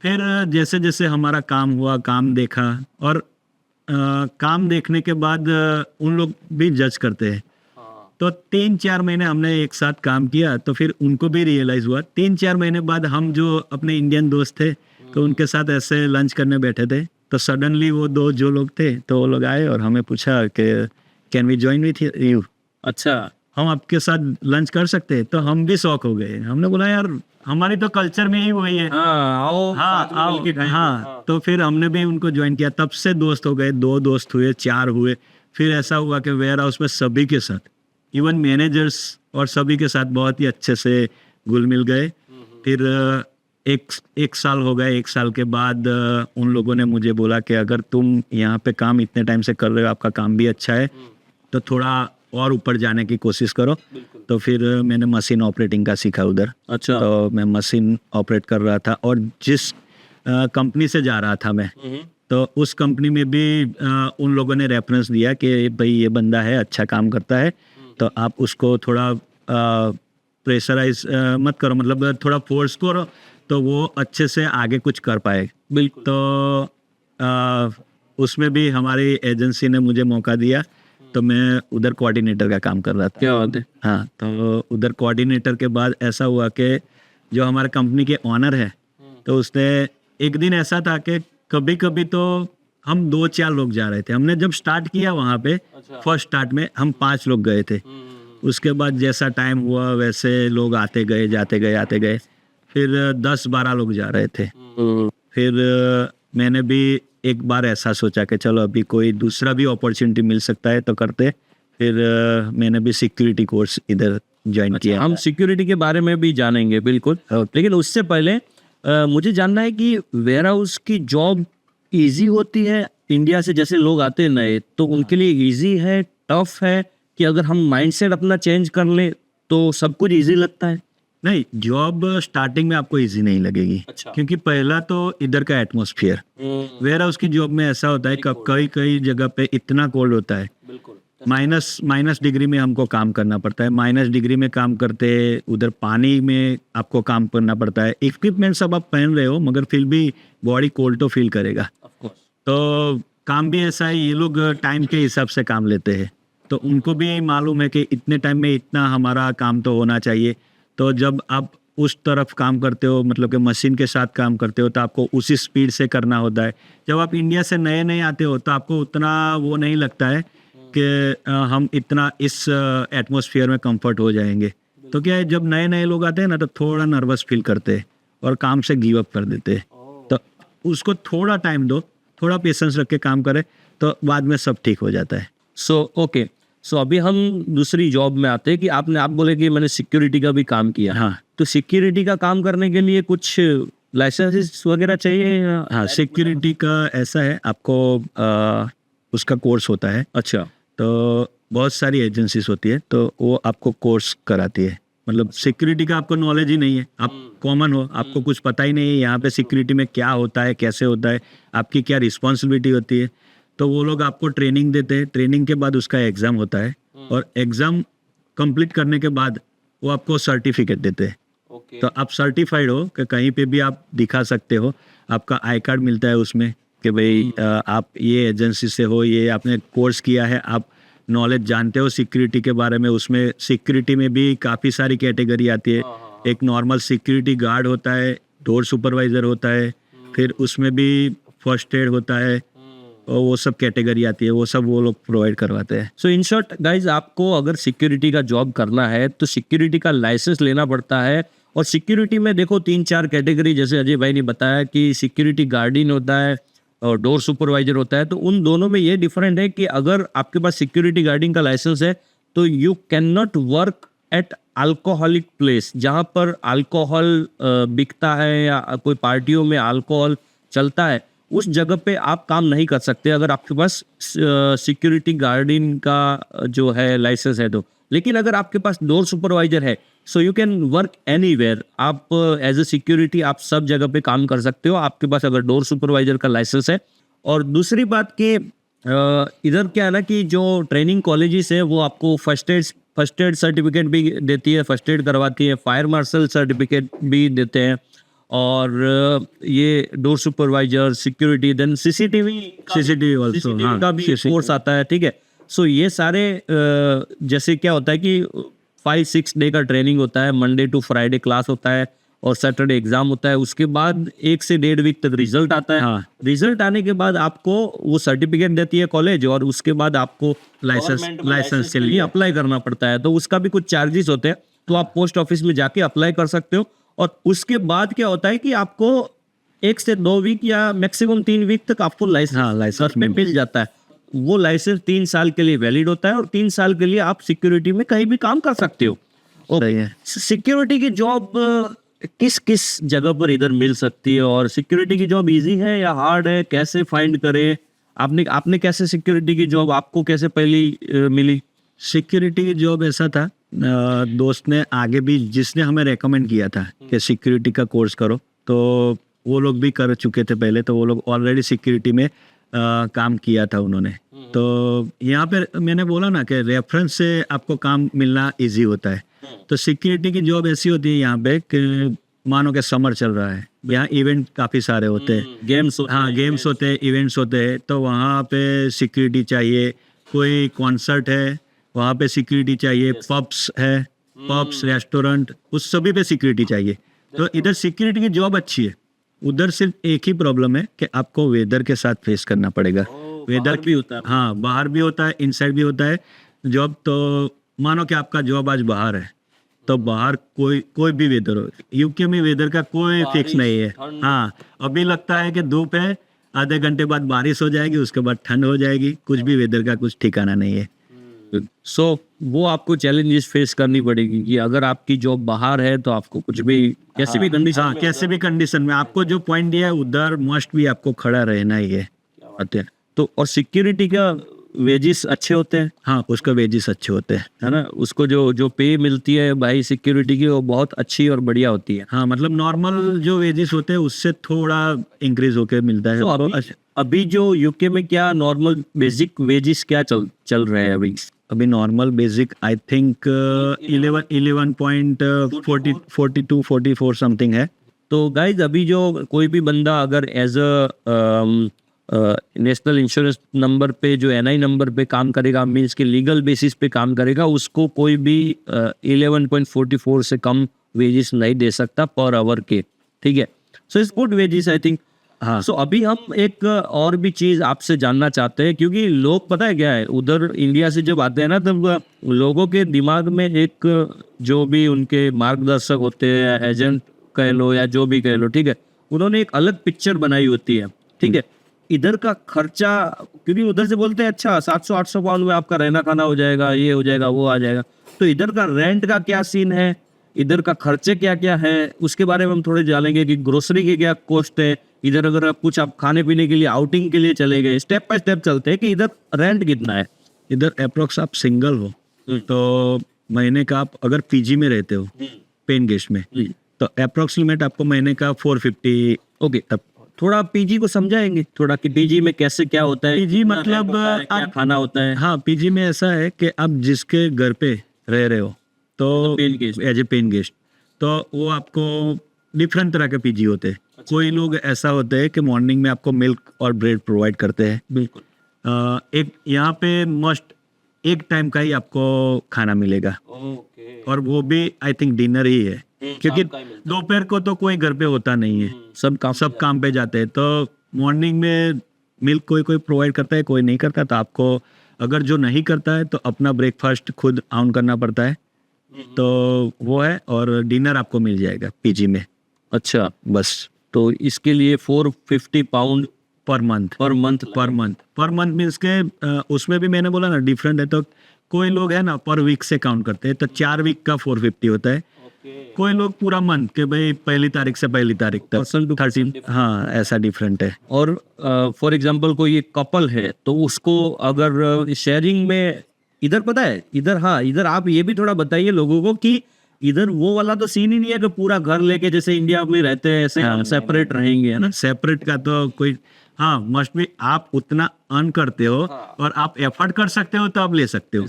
फिर जैसे जैसे हमारा काम हुआ, काम देखा, और काम देखने के बाद उन लोग भी जज करते हैं। तो 3-4 महीने हमने एक साथ काम किया, तो फिर उनको भी रियलाइज़ हुआ। 3-4 महीने बाद हम जो अपने इंडियन दोस्त थे तो उनके साथ ऐसे लंच करने बैठे थे, तो सडनली वो दो जो लोग थे तो वो लोग आए और हमें पूछा कि can we join with you, अच्छा। हम आपके साथ लंच कर सकते हैं। तो हम भी शौक हो गए। हमने बोला यार हमारी तो कल्चर में ही वही है, हाँ, आओ हाँ साथ में आओ, मिलके खाएंगे। हाँ। तो फिर हमने भी उनको ज्वाइन किया, तब से दोस्त हो गए। 2 दोस्त हुए, 4 हुए। फिर ऐसा हुआ कि वेयर हाउस में सभी के साथ, इवन मैनेजर्स और सभी के साथ बहुत ही अच्छे से घुल मिल गए। फिर एक साल हो गए। 1 साल के बाद उन लोगों ने मुझे बोला कि अगर तुम यहाँ पे काम इतने टाइम से कर रहे हो, आपका काम भी अच्छा है, तो थोड़ा और ऊपर जाने की कोशिश करो। तो फिर मैंने मशीन ऑपरेटिंग का सीखा उधर। अच्छा। तो मैं मशीन ऑपरेट कर रहा था, और जिस कंपनी से जा रहा था मैं, तो उस कंपनी में भी उन लोगों ने रेफरेंस दिया कि भाई ये बंदा है, अच्छा काम करता है, तो आप उसको थोड़ा प्रेशराइज मत करो, मतलब थोड़ा फोर्स करो तो वो अच्छे से आगे कुछ कर पाए। बिल्कुल। तो उसमें भी हमारी एजेंसी ने मुझे मौका दिया, तो मैं उधर कोऑर्डिनेटर का काम कर रहा था। क्या बात है। हाँ, तो उधर कोऑर्डिनेटर के बाद ऐसा हुआ कि जो हमारे कंपनी के ऑनर है, तो उसने एक दिन ऐसा था कि कभी कभी तो हम 2-4 लोग जा रहे थे। हमने जब स्टार्ट किया वहाँ पे, फर्स्ट स्टार्ट में हम 5 लोग गए थे। उसके बाद जैसा टाइम हुआ वैसे लोग आते गए, जाते गए, आते गए, फिर 10-12 लोग जा रहे थे। फिर मैंने भी एक बार ऐसा सोचा कि चलो अभी कोई दूसरा भी अपॉर्चुनिटी मिल सकता है तो करते। फिर मैंने भी सिक्योरिटी कोर्स इधर ज्वाइन किया। हम सिक्योरिटी के बारे में भी जानेंगे बिल्कुल, लेकिन उससे पहले मुझे जानना है कि वेयर हाउस की जॉब इजी होती है इंडिया से, जैसे लोग आते हैं नए, तो उनके लिए इजी है, टफ है, कि अगर हम माइंडसेट अपना चेंज कर लें तो सब कुछ इजी लगता है? नहीं, जॉब स्टार्टिंग में आपको इजी नहीं लगेगी। अच्छा। क्योंकि पहला तो इधर का एटमॉस्फेयर, वेयर हाउस की जॉब में ऐसा होता है कई कई जगह पे इतना कोल्ड होता है, बिल्कुल। माइनस डिग्री में हमको काम करना पड़ता है। माइनस डिग्री में काम करते, उधर पानी में आपको काम करना पड़ता है। इक्विपमेंट सब आप पहन रहे हो मगर फिर भी बॉडी कोल्ड तो फील करेगा। तो काम भी ऐसा है, ये लोग टाइम के हिसाब से काम लेते हैं, तो उनको भी मालूम है कि इतने टाइम में इतना हमारा काम तो होना चाहिए। तो जब आप उस तरफ काम करते हो, मतलब कि मशीन के साथ काम करते हो, तो आपको उसी स्पीड से करना होता है। जब आप इंडिया से नए नए आते हो तो आपको उतना वो नहीं लगता है कि हम इतना इस एटमॉस्फेयर में कंफर्ट हो जाएंगे। तो क्या है, जब नए नए लोग आते हैं ना तो थोड़ा नर्वस फील करते हैं और काम से गिव अप कर देते हैं। तो उसको थोड़ा टाइम दो, थोड़ा पेशेंस रख के काम करें तो बाद में सब ठीक हो जाता है। ओके, सो अभी हम दूसरी जॉब में आते हैं कि आप बोले कि मैंने सिक्योरिटी का भी काम किया। हाँ, तो सिक्योरिटी का काम करने के लिए कुछ लाइसेंसेस वगैरह चाहिए या? हाँ, सिक्योरिटी का ऐसा है, आपको उसका कोर्स होता है। अच्छा। तो बहुत सारी एजेंसीज होती है तो वो आपको कोर्स कराती है। मतलब सिक्योरिटी का आपको नॉलेज ही नहीं है, आप कॉमन हो, आपको कुछ पता ही नहीं है यहाँ पे सिक्योरिटी में क्या होता है, कैसे होता है, आपकी क्या रिस्पॉन्सिबिलिटी होती है। तो वो लोग आपको ट्रेनिंग देते हैं। ट्रेनिंग के बाद उसका एग्ज़ाम होता है और एग्ज़ाम कंप्लीट करने के बाद वो आपको सर्टिफिकेट देते हैं। तो आप सर्टिफाइड हो कि कहीं पे भी आप दिखा सकते हो, आपका आई कार्ड मिलता है उसमें कि भाई आप ये एजेंसी से हो, ये आपने कोर्स किया है, आप नॉलेज जानते हो सिक्योरिटी के बारे में। उसमें सिक्योरिटी में भी काफ़ी सारी कैटेगरी आती है। एक नॉर्मल सिक्योरिटी गार्ड होता है, डोर सुपरवाइज़र होता है, फिर उसमें भी फर्स्ट एड होता है और वो सब कैटेगरी आती है, वो सब वो लोग प्रोवाइड करवाते हैं। सो इन शॉर्ट गाइज, आपको अगर सिक्योरिटी का जॉब करना है तो सिक्योरिटी का लाइसेंस लेना पड़ता है। और सिक्योरिटी में देखो 3-4 कैटेगरी, जैसे अजय भाई ने बताया कि सिक्योरिटी गार्डियन होता है और डोर सुपरवाइजर होता है। तो उन दोनों में ये डिफरेंट है कि अगर आपके पास सिक्योरिटी गार्डियन का लाइसेंस है तो you can not work at alcoholic place, जहाँ पर अल्कोहल बिकता है या कोई पार्टियों में अल्कोहल चलता है, उस जगह पे आप काम नहीं कर सकते अगर आपके पास सिक्योरिटी गार्डियन का जो है लाइसेंस है तो। लेकिन अगर आपके पास डोर सुपरवाइजर है, so you can work anywhere. आप एज ए सिक्योरिटी आप सब जगह पे काम कर सकते हो, आपके पास अगर डोर सुपरवाइजर का लाइसेंस है। और दूसरी बात कि इधर क्या है ना कि जो ट्रेनिंग कॉलेजेस है वो आपको फर्स्ट एड सर्टिफिकेट भी देती है, फर्स्ट एड करवाती है, फायर मार्शल सर्टिफिकेट भी देते हैं, और ये door supervisor, security, then CCTV also का भी कोर्स आता है। ठीक है, सो ये सारे जैसे क्या होता है कि 5-6 डे का ट्रेनिंग होता है, मंडे टू फ्राइडे क्लास होता है और सैटरडे एग्जाम होता है। उसके बाद 1 से 1.5 वीक तक रिजल्ट आता है। हाँ। रिजल्ट आने के बाद आपको वो सर्टिफिकेट देती है कॉलेज, और उसके बाद आपको लाइसेंस के लिए अप्लाई करना पड़ता है। तो उसका भी कुछ चार्जेस होते हैं, तो आप पोस्ट ऑफिस में जाके अप्लाई कर सकते हो। और उसके बाद क्या होता है कि आपको 1 से 2 वीक या मैक्सिमम 3 वीक तक आपको लाइसेंस में मिल जाता है। वो लाइसेंस 3 साल के लिए वैलिड होता है और 3 साल के लिए आप सिक्योरिटी में कहीं भी काम कर सकते हो। सही है। सिक्योरिटी की जॉब किस किस जगह पर इधर मिल सकती है, और सिक्योरिटी की जॉब इजी है या हार्ड है, कैसे फाइंड करें? आपने कैसे सिक्योरिटी की जॉब आपको कैसे पहली मिली? सिक्योरिटी की जॉब ऐसा था, दोस्त ने आगे भी, जिसने हमें रेकमेंड किया था कि सिक्योरिटी का कोर्स करो, तो वो लोग भी कर चुके थे पहले, तो वो लोग ऑलरेडी सिक्योरिटी में काम किया था उन्होंने। तो यहाँ पे मैंने बोला ना कि रेफरेंस से आपको काम मिलना इजी होता है। तो सिक्योरिटी की जॉब ऐसी होती है यहाँ पे कि मानो कि समर चल रहा है, यहाँ इवेंट काफ़ी सारे होते हैं, गेम्स होते हैं, इवेंट्स होते हैं, तो वहाँ पे सिक्योरिटी चाहिए। कोई कॉन्सर्ट है, वहाँ पे सिक्योरिटी चाहिए। पब्स है, पब्स, रेस्टोरेंट, उस सभी पे सिक्योरिटी चाहिए। तो इधर सिक्योरिटी की जॉब अच्छी है। उधर सिर्फ एक ही प्रॉब्लम है कि आपको वेदर के साथ फेस करना पड़ेगा। वेदर भी होता है, हाँ, बाहर भी होता है, इनसाइड भी होता है जॉब। तो मानो कि आपका जॉब आज बाहर है, तो बाहर कोई भी वेदर हो, यूके में वेदर का कोई फिक्स नहीं है। हाँ, अभी लगता है कि धूप है, आधे घंटे बाद बारिश हो जाएगी, उसके बाद ठंड हो जाएगी, कुछ भी वेदर का कुछ ठिकाना नहीं है। सो वो आपको चैलेंजेस फेस करनी पड़ेगी कि अगर आपकी जॉब बाहर है तो आपको कुछ भी कैसे भी कंडीशन हाँ, कैसे भी कंडीशन में आपको जो पॉइंट दिया है उधर मस्ट भी आपको खड़ा रहना ही है। आते हैं। तो और सिक्योरिटी का वेजेस अच्छे होते हैं, हाँ, उसका वेजेस अच्छे होते हैं। है ना, उसको जो जो पे मिलती है भाई सिक्योरिटी की वो बहुत अच्छी और बढ़िया होती है। हाँ, मतलब नॉर्मल जो वेजेस होते हैं उससे थोड़ा इंक्रीज होके मिलता है। तो अभी जो यूके में क्या नॉर्मल बेसिक वेजेस क्या चल रहे हैं अभी? अभी normal basic I think 11.42-44 something है। तो गाइज अभी जो कोई भी बंदा अगर as a national insurance number पे जो एनआई नंबर पे काम करेगा, मीन्स के लीगल बेसिस पे काम करेगा, उसको कोई भी 11.44 से कम वेजेस नहीं दे सकता पर आवर के, ठीक है। So it's good wages I think. हाँ, सो अभी हम एक और भी चीज आपसे जानना चाहते हैं, क्योंकि लोग पता है क्या है, उधर इंडिया से जब आते हैं ना तब लोगों के दिमाग में एक जो भी उनके मार्गदर्शक होते हैं, एजेंट कह लो या जो भी कह लो, ठीक है, उन्होंने एक अलग पिक्चर बनाई होती है, ठीक है। इधर का खर्चा, क्योंकि उधर से बोलते हैं अच्छा 700-800 पाउंड में आपका रहना खाना हो जाएगा, ये हो जाएगा, वो आ जाएगा। तो इधर का रेंट का क्या सीन है, इधर का खर्चे क्या क्या है, उसके बारे में हम थोड़े जानेंगे कि ग्रोसरी की क्या कॉस्ट है इधर। अगर आप खाने पीने के लिए आउटिंग के लिए चले गए, स्टेप बाय स्टेप चलते हैं कि इधर रेंट कितना है। इधर अप्रोक्स आप सिंगल हो तो महीने का, आप अगर पीजी में रहते हो पेन गेस्ट में, तो अप्रोक्सीमेट आपको महीने का 450। ओके, तब थोड़ा पीजी को समझाएंगे थोड़ा कि पीजी में कैसे क्या होता है, पीजी मतलब क्या खाना होता है। हाँ, पीजी में ऐसा है कि आप जिसके घर पे रह रहे हो तो एज ए पेन गेस्ट, तो वो आपको डिफरेंट तरह के पीजी होते हैं। कोई लोग ऐसा होते हैं कि मॉर्निंग में आपको मिल्क और ब्रेड प्रोवाइड करते हैं। बिल्कुल। एक यहाँ पे मस्ट एक टाइम का ही आपको खाना मिलेगा, और वो भी आई थिंक डिनर ही है, क्योंकि दोपहर को तो कोई घर पे होता नहीं है, सब काम पे जाते हैं। तो मॉर्निंग में मिल्क कोई प्रोवाइड करता है, कोई नहीं करता। तो आपको अगर जो नहीं करता है तो अपना ब्रेकफास्ट खुद ऑन करना पड़ता है, तो वो है। और डिनर आपको मिल जाएगा पीजी में। अच्छा, बस तो इसके लिए 450 पाउंड पर मंथ मीन्स के उसमें भी मैंने बोला ना डिफरेंट है। तो कोई लोग है ना पर वीक से काउंट करते हैं, तो 4 वीक का 450 होता है। कोई लोग पूरा मंथ के भाई पहली तारीख से पहली तारीख तक 13, हाँ, ऐसा डिफरेंट है। और फॉर एग्जांपल कोई एक कपल है तो उसको अगर शेयरिंग में, इधर पता है इधर, हाँ इधर आप ये भी थोड़ा बताइए लोगों को कि इधर वो वाला तो सीन ही नहीं है कि पूरा घर लेके जैसे इंडिया में रहते हैं ऐसे सेपरेट रहेंगे, है ना। सेपरेट का तो कोई, हाँ, मस्ट भी आप उतना अर्न करते हो और आप एफर्ट कर सकते हो तो आप ले सकते हो,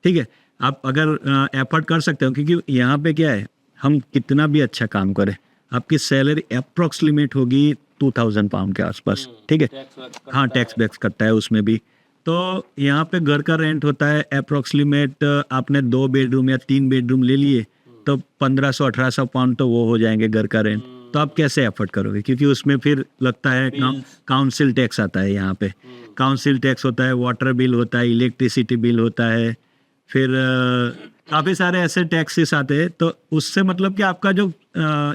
ठीक है। आप अगर एफर्ट कर सकते हो, क्योंकि यहाँ पे क्या है, हम कितना भी अच्छा काम करें, आपकी सैलरी अप्रोक्सीमेट होगी 2000 पाउंड के आसपास, ठीक है। हाँ, टैक्स वैक्स कटता है उसमें भी। तो यहाँ पे घर का रेंट होता है अप्रोक्सीमेट, आपने 2 बेडरूम या 3 बेडरूम ले लिए तो 1500-1800 पाउंड तो वो हो जाएंगे घर का रेंट। तो आप कैसे एफर्ट करोगे, क्योंकि उसमें फिर लगता है काउंसिल टैक्स आता है यहाँ पे, काउंसिल टैक्स होता है, वाटर बिल होता है, इलेक्ट्रिसिटी बिल होता है, फिर काफ़ी सारे ऐसे टैक्सेस आते हैं। तो उससे मतलब कि आपका जो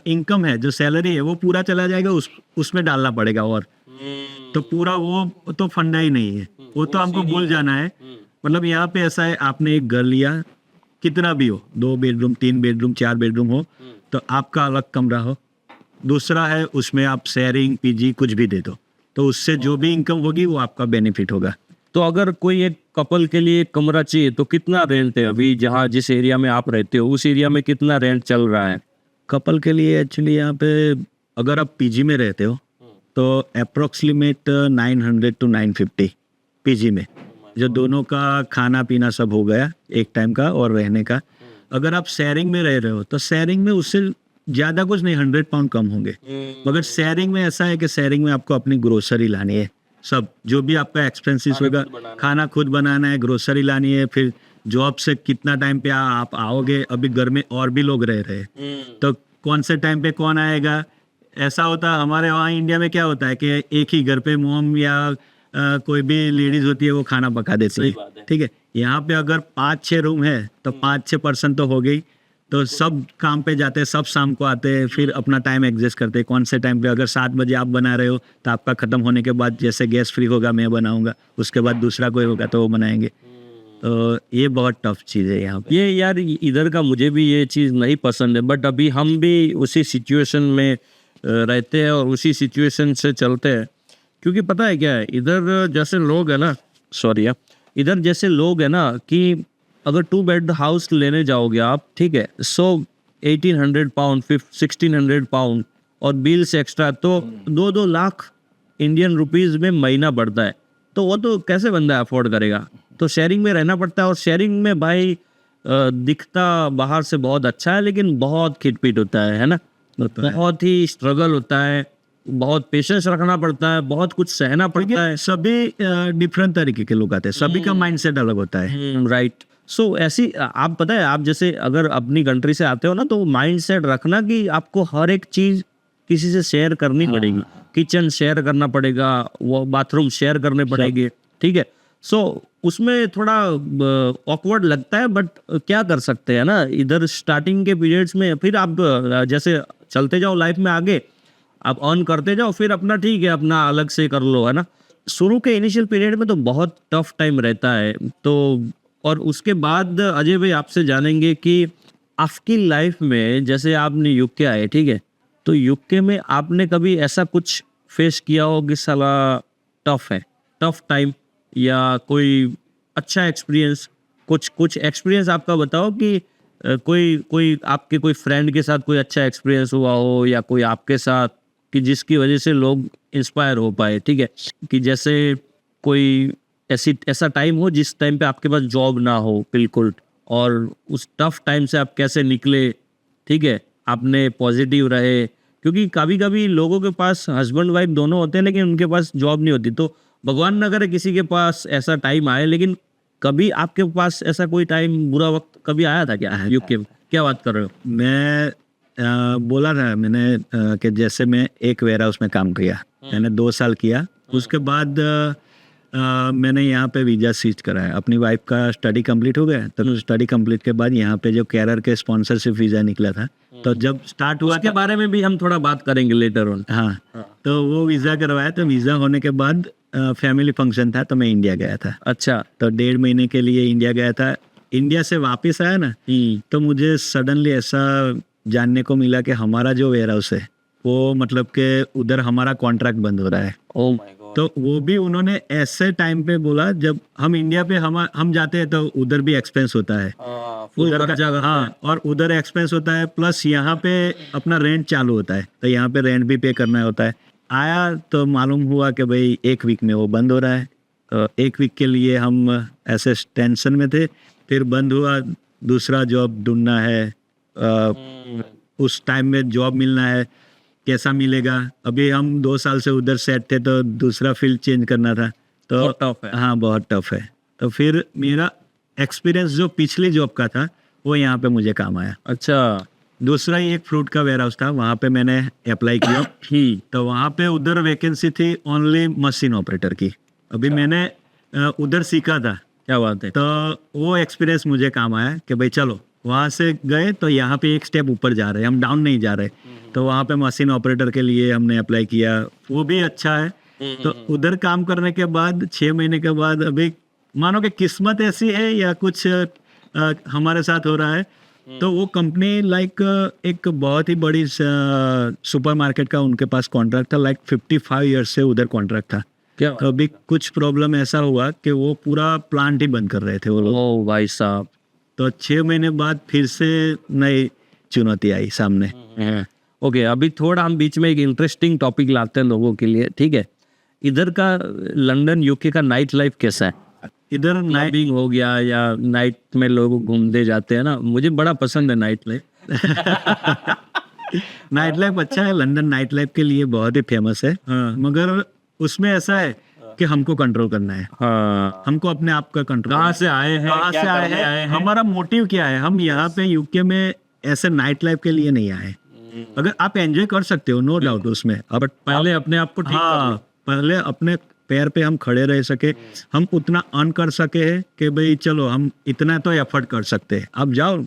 इनकम है, जो सैलरी है, वो पूरा चला जाएगा, उसमें डालना पड़ेगा। और तो पूरा वो तो फंडा ही नहीं है, वो तो हमको भूल जाना है। मतलब यहाँ पे ऐसा है, आपने एक घर लिया, कितना भी हो, 2 बेडरूम 3 बेडरूम 4 बेडरूम हो, तो आपका अलग कमरा हो, दूसरा है उसमें आप शेयरिंग पीजी कुछ भी दे दो, तो उससे जो भी इनकम होगी वो आपका बेनिफिट होगा। तो अगर कोई एक कपल के लिए कमरा चाहिए तो कितना रेंट है अभी, जहाँ जिस एरिया में आप रहते हो उस एरिया में कितना रेंट चल रहा है? कपल के लिए एक्चुअली यहाँ पे अगर आप पीजी में रहते हो तो अप्रोक्सीमेट 900 to 950 पीजी में, जो दोनों का खाना पीना सब हो गया एक टाइम का और रहने का। अगर आप शेयरिंग में रह रहे हो तो शेयरिंग में उससे ज़्यादा कुछ नहीं, 100 पाउंड कम होंगे। मगर शेयरिंग में ऐसा है कि शेयरिंग में आपको अपनी ग्रोसरी लानी है, सब जो भी आपका एक्सपेंसेस होगा, खाना खुद बनाना है, ग्रोसरी लानी है। फिर जॉब से कितना टाइम पे आप आओगे, अभी घर में और भी लोग रह रहे हैं, तो कौन से टाइम पे कौन आएगा, ऐसा होता है। हमारे वहाँ इंडिया में क्या होता है कि एक ही घर पे मॉम या कोई भी लेडीज होती है वो खाना पका देती है, ठीक है। यहाँ पे अगर 5-6 रूम है तो 5-6 पर्सन तो हो गई, तो सब काम पे जाते हैं, सब शाम को आते हैं, फिर अपना टाइम एडजस्ट करते हैं कौन से टाइम पे। अगर 7 बजे आप बना रहे हो तो आपका ख़त्म होने के बाद जैसे गैस फ्री होगा मैं बनाऊंगा, उसके बाद दूसरा कोई होगा तो वो बनाएंगे। ये बहुत टफ चीज़ है यहाँ पे। ये यार इधर का मुझे भी ये चीज़ नहीं पसंद है, बट अभी हम भी उसी सिचुएशन में रहते हैं और उसी सिचुएशन से चलते हैं। क्योंकि पता है क्या है, इधर जैसे लोग है ना, सॉरी यार, इधर जैसे लोग है ना कि अगर 2 बेड हाउस लेने जाओगे आप, ठीक है, सो 1800 पाउंड 1600 पाउंड और बिल्स एक्स्ट्रा, तो 2-2 लाख इंडियन रुपीस में महीना बढ़ता है। तो वो तो कैसे बंदा अफोर्ड करेगा? तो शेयरिंग में रहना पड़ता है। और शेयरिंग में भाई दिखता बाहर से बहुत अच्छा है, लेकिन बहुत खिटपिट होता है ना, बहुत ही स्ट्रगल होता है, बहुत पेशेंस रखना पड़ता है, बहुत कुछ सहना पड़ता है। सभी डिफरेंट तरीके के लोग आते हैं, सभी का माइंडसेट अलग होता है। राइट। सो ऐसी आप पता है, आप जैसे अगर अपनी कंट्री से आते हो ना, तो माइंडसेट रखना कि आपको हर एक चीज़ किसी से शेयर करनी पड़ेगी। किचन शेयर करना पड़ेगा, वो बाथरूम शेयर करने पड़ेंगे, ठीक है। सो उसमें थोड़ा ऑकवर्ड लगता है, बट क्या कर सकते हैं ना, इधर स्टार्टिंग के पीरियड्स में फिर आप जैसे चलते जाओ लाइफ में आगे, आप अर्न करते जाओ, फिर अपना ठीक है, अपना अलग से कर लो, है ना। शुरू के इनिशियल पीरियड में तो बहुत टफ टाइम रहता है। तो और उसके बाद अजय भाई आपसे जानेंगे कि आपकी लाइफ में, जैसे आपने यूके आए, ठीक है, तो यूके में आपने कभी ऐसा कुछ फेस किया हो कि साला टफ है, टफ टाइम, या कोई अच्छा एक्सपीरियंस, कुछ एक्सपीरियंस आपका बताओ कि कोई आपके कोई फ्रेंड के साथ कोई अच्छा एक्सपीरियंस हुआ हो, या कोई आपके साथ कि जिसकी वजह से लोग इंस्पायर हो पाए, ठीक है। कि जैसे कोई ऐसा टाइम हो जिस टाइम पे आपके पास जॉब ना हो बिल्कुल, और उस टफ टाइम से आप कैसे निकले, ठीक है, आपने पॉजिटिव रहे। क्योंकि कभी कभी लोगों के पास हस्बैंड वाइफ दोनों होते हैं, लेकिन उनके पास जॉब नहीं होती। तो भगवान न करे किसी के पास ऐसा टाइम आए, लेकिन कभी आपके पास ऐसा कोई टाइम, बुरा वक्त कभी आया था क्या यूके में? क्या बात कर रहे हो? मैं बोला था मैंने कि जैसे मैं एक वेयर हाउस में काम किया, मैंने 2 साल किया। उसके बाद मैंने यहाँ पे वीज़ा स्विच कराया। अपनी वाइफ का स्टडी कंप्लीट हो गया, तो स्टडी कंप्लीट के बाद यहाँ पे जो कैरियर के स्पॉन्सरशिप वीज़ा निकला था, तो जब स्टार्ट हुआ उसके बारे में भी हम थोड़ा बात करेंगे लेटर ऑन। हाँ, तो वो वीज़ा करवाया। तो वीज़ा होने के बाद फैमिली फंक्शन था, तो मैं इंडिया गया था। अच्छा। तो 1.5 महीने के लिए इंडिया गया था। इंडिया से वापस आया ना, तो मुझे सडनली ऐसा जानने को मिला कि हमारा जो वेयर हाउस है वो मतलब कि उधर हमारा कॉन्ट्रैक्ट बंद हो रहा है। Oh my God. तो वो भी उन्होंने ऐसे टाइम पे बोला जब हम इंडिया पे हम जाते हैं, तो उधर भी एक्सपेंस होता है, उधर का, हाँ, और उधर एक्सपेंस होता है, प्लस यहाँ पे अपना रेंट चालू होता है, तो यहाँ पे रेंट भी पे करना होता है। आया तो मालूम हुआ कि भाई 1 वीक में वो बंद हो रहा है। 1 वीक के लिए हम ऐसे टेंशन में थे। फिर बंद हुआ, दूसरा जॉब ढूंढना है, उस टाइम में जॉब मिलना है, कैसा मिलेगा। अभी हम 2 साल से उधर सेट थे, तो दूसरा फील्ड चेंज करना था, तो बहुत टफ है। हाँ, बहुत टफ है। तो फिर मेरा एक्सपीरियंस जो पिछली जॉब का था वो यहाँ पे मुझे काम आया। अच्छा। दूसरा ही एक फ्रूट का वेयर हाउस था, वहाँ पे मैंने अप्लाई किया। तो वहाँ पे उधर वैकेंसी थी ओनली मशीन ऑपरेटर की। अभी मैंने उधर सीखा था। क्या बात है। तो वो एक्सपीरियंस मुझे काम आया कि भाई चलो, वहाँ से गए तो यहाँ पे एक स्टेप ऊपर जा रहे हैं, हम डाउन नहीं जा रहे। तो वहाँ पे मशीन ऑपरेटर के लिए हमने अप्लाई किया, वो भी अच्छा है। तो उधर काम करने के बाद 6 महीने के बाद, अभी मानो कि किस्मत ऐसी है या कुछ हमारे साथ हो रहा है, तो वो कंपनी एक बहुत ही बड़ी सुपरमार्केट का उनके पास कॉन्ट्रैक्ट था, 55 ईयर्स से उधर कॉन्ट्रैक्ट था। क्या? तो अभी कुछ प्रॉब्लम ऐसा हुआ कि वो पूरा प्लांट ही बंद कर रहे थे वो लोग। ओ भाई साहब। तो 6 महीने बाद फिर से नई चुनौती आई सामने। ओके, अभी थोड़ा हम बीच में एक इंटरेस्टिंग टॉपिक लाते हैं लोगों के लिए, ठीक है। इधर का लंदन यूके का नाइट लाइफ कैसा है? इधर क्लबिंग हो गया, या नाइट में लोग घूमते जाते हैं ना, मुझे बड़ा पसंद है नाइट लाइफ। नाइट लाइफ अच्छा है, लंदन नाइट लाइफ के लिए बहुत ही फेमस है। मगर उसमें ऐसा है कि हमको कंट्रोल करना है। हाँ। हमको अपने आप का कंट्रोल। कहाँ से आए हैं, कहाँ से आए हैं, हमारा मोटिव क्या है। हम यहाँ पे यूके में ऐसे नाइट लाइफ के लिए नहीं आए। अगर आप एंजॉय कर सकते हो, नो डाउट उसमें, बट पहले अपने आप को ठीक कर लो। पहले अपने पैर पे हम खड़े रह सके, हम उतना अर्न कर सके कि भाई चलो हम इतना तो एफर्ट कर सकते हैं। आप जाओ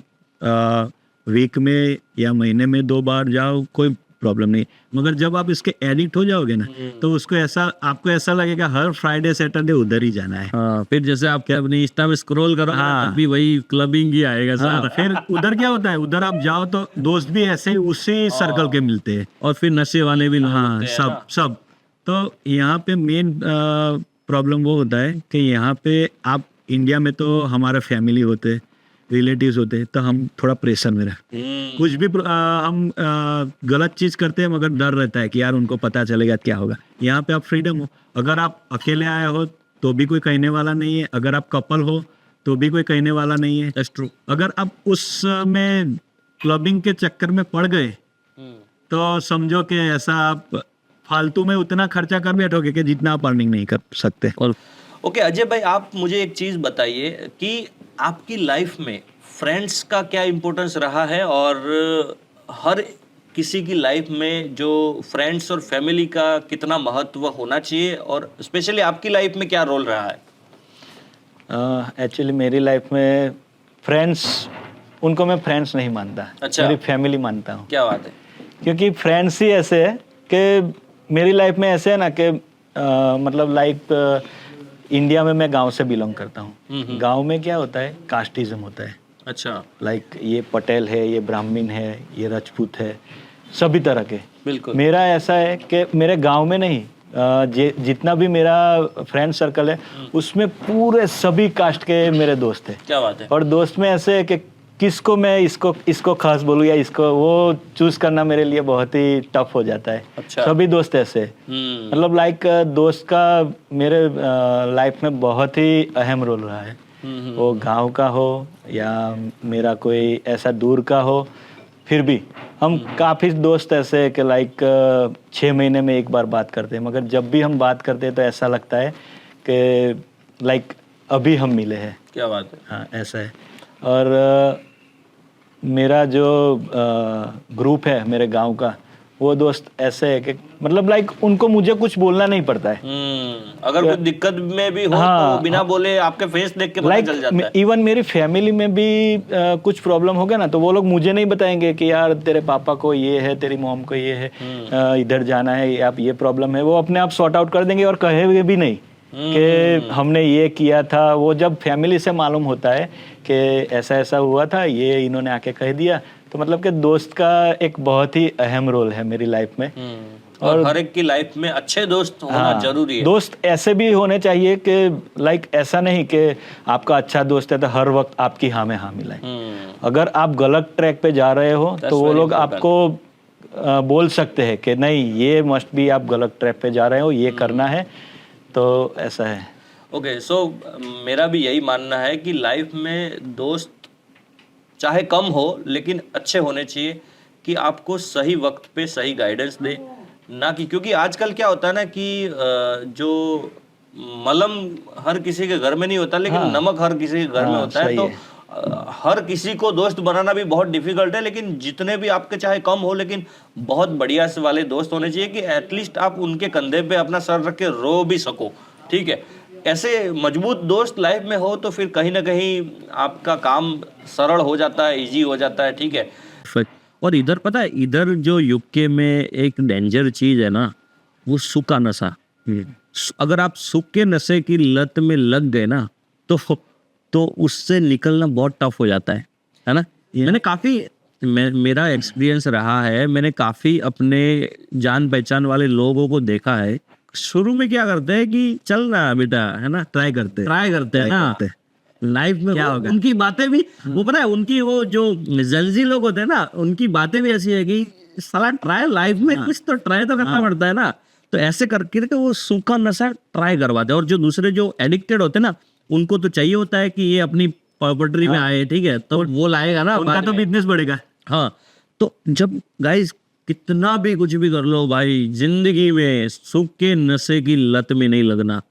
वीक में या महीने में 2 बार जाओ, कोई प्रॉब्लम नहीं, मगर जब आप इसके एडिक्ट हो जाओगे ना तो उसको आपको ऐसा लगेगा हर फ्राइडे सैटरडे उधर ही जाना है। हाँ, फिर जैसे आप अपनी इंस्टा में स्क्रॉल करो हाँ। तब भी वही क्लबिंग ही आएगा हाँ, सारा। फिर उधर क्या होता है, उधर आप जाओ तो दोस्त भी ऐसे ही उसी सर्कल के मिलते हैं। और फिर नशे वाले भी लोग हाँ, होते हैं सब ना। सब तो यहाँ पे मेन प्रॉब्लम वो होता है कि यहाँ पे आप इंडिया में तो हमारा फैमिली होते, रिलेटिव्स होते, तो हम थोड़ा प्रेशर में रहते, कुछ भी हम गलत चीज करते हैं मगर डर रहता है कि यार उनको पता चलेगा क्या होगा। यहाँ पे आप फ्रीडम हो, अगर आप अकेले आए हो तो भी कोई कहने वाला नहीं है, अगर आप कपल हो तो भी कोई कहने वाला नहीं है। That's true. अगर आप उस में क्लबिंग के चक्कर में पड़ गए तो समझो कि ऐसा आप फालतू में उतना खर्चा कर बैठोगे कि जितना आप अर्निंग नहीं कर सकते। और ओके अजय भाई, आप मुझे एक चीज़ बताइए कि आपकी लाइफ में फ्रेंड्स का क्या इम्पोर्टेंस रहा है, और हर किसी की लाइफ में जो फ्रेंड्स और फैमिली का कितना महत्व होना चाहिए, और स्पेशली आपकी लाइफ में क्या रोल रहा है? एक्चुअली मेरी लाइफ में फ्रेंड्स, उनको मैं फ्रेंड्स नहीं मानता। अच्छा। मेरी फैमिली मानता हूँ, क्या बात है। क्योंकि फ्रेंड्स ही ऐसे है कि मेरी लाइफ में ऐसे है ना कि मतलब लाइक इंडिया में मैं गांव से बिलोंग करता हूँ। गांव में क्या होता है, कास्टिज्म होता है। अच्छा। लाइक ये पटेल है, ये ब्राह्मण है, ये राजपूत है, सभी तरह के। बिल्कुल। मेरा ऐसा है कि मेरे गांव में नहीं, जितना भी मेरा फ्रेंड सर्कल है उसमें पूरे सभी कास्ट के मेरे दोस्त हैं। क्या बात है। और दोस्त में ऐसे है कि किसको मैं इसको खास बोलूँ या इसको वो चूज करना मेरे लिए बहुत ही टफ हो जाता है। अच्छा। सभी दोस्त ऐसे हैं। मतलब लाइक दोस्त का मेरे लाइफ में बहुत ही अहम रोल रहा है। वो गांव का हो या मेरा कोई ऐसा दूर का हो, फिर भी हम काफ़ी दोस्त ऐसे हैं कि लाइक 6 महीने में एक बार बात करते हैं, मगर जब भी हम बात करते हैं तो ऐसा लगता है कि लाइक अभी हम मिले हैं। क्या बात है। हाँ, ऐसा है। और मेरा जो ग्रुप है मेरे गांव का, वो दोस्त ऐसे है कि मतलब लाइक उनको मुझे कुछ बोलना नहीं पड़ता है। अगर कोई दिक्कत में भी हो तो बिना बोले आपके फेस देख के पता चल जाता है। इवन मेरी फैमिली में भी कुछ प्रॉब्लम हो गया ना तो वो लोग मुझे नहीं बताएंगे कि यार तेरे पापा को ये है, तेरी मॉम को ये है, इधर जाना है, आप ये प्रॉब्लम है। वो अपने आप सॉर्ट आउट कर देंगे और कहेंगे भी नहीं कि हमने ये किया था। वो जब फैमिली से मालूम होता है कि ऐसा ऐसा हुआ था, ये इन्होंने आके कह दिया, तो मतलब कि दोस्त का एक बहुत ही अहम रोल है मेरी लाइफ में। और हर एक की लाइफ में अच्छे दोस्त होना जरूरी है। दोस्त ऐसे भी होने चाहिए कि लाइक ऐसा नहीं कि आपका अच्छा दोस्त है तो हर वक्त आपकी हाँ में हाँ मिलाए। अगर आप गलत ट्रैक पे जा रहे हो तो वो लोग आपको बोल सकते हैं कि नहीं, ये मस्ट भी आप गलत ट्रैक पे जा रहे हो, ये करना है। तो ऐसा है। ओके, सो मेरा भी यही मानना है कि लाइफ में दोस्त चाहे कम हो लेकिन अच्छे होने चाहिए कि आपको सही वक्त पे सही गाइडेंस दे, ना कि क्योंकि आजकल क्या होता है ना कि जो मलम हर किसी के घर में नहीं होता, लेकिन नमक हर किसी के घर में होता है। तो हर किसी को दोस्त बनाना भी बहुत डिफिकल्ट है, लेकिन जितने भी आपके चाहे कम हो लेकिन बहुत बढ़िया से वाले दोस्त होने चाहिए कि एटलीस्ट आप उनके कंधे पे अपना सर रख के रो भी सको। ठीक है, ऐसे मजबूत दोस्त लाइफ में हो तो फिर कहीं ना कहीं आपका काम सरल हो जाता है, इजी हो जाता है। ठीक है। और इधर पता है, इधर जो यूके में एक डेंजर चीज है ना, वो सूखा नशा। अगर आप सूखे नशे की लत में लग गए ना तो उससे निकलना बहुत टफ हो जाता है ना। मैंने काफी मेरा एक्सपीरियंस रहा है, मैंने काफी अपने जान पहचान वाले लोगों को देखा है। शुरू में क्या करते हैं कि चल रहा है बेटा, है ना, ट्राई करते हैं ना। लाइफ में क्या होगा, उनकी बातें भी वो पता है, उनकी वो जो जल्दी लोग होते हैं ना, उनकी बातें भी ऐसी है कि साला ट्राई लाइफ में कुछ तो ट्राई तो करना पड़ता है ना। तो ऐसे करके वो सूखा नशा ट्राई करवाते हैं। और जो दूसरे जो एडिक्टेड होते हैं ना, उनको तो चाहिए होता है कि ये अपनी प्रॉपर्टी में आए। ठीक है, तो वो लाएगा ना, उनका तो बिजनेस बढ़ेगा। हाँ, तो जब गाइस कितना भी कुछ भी कर लो भाई, जिंदगी में सूखे नशे की लत में नहीं लगना,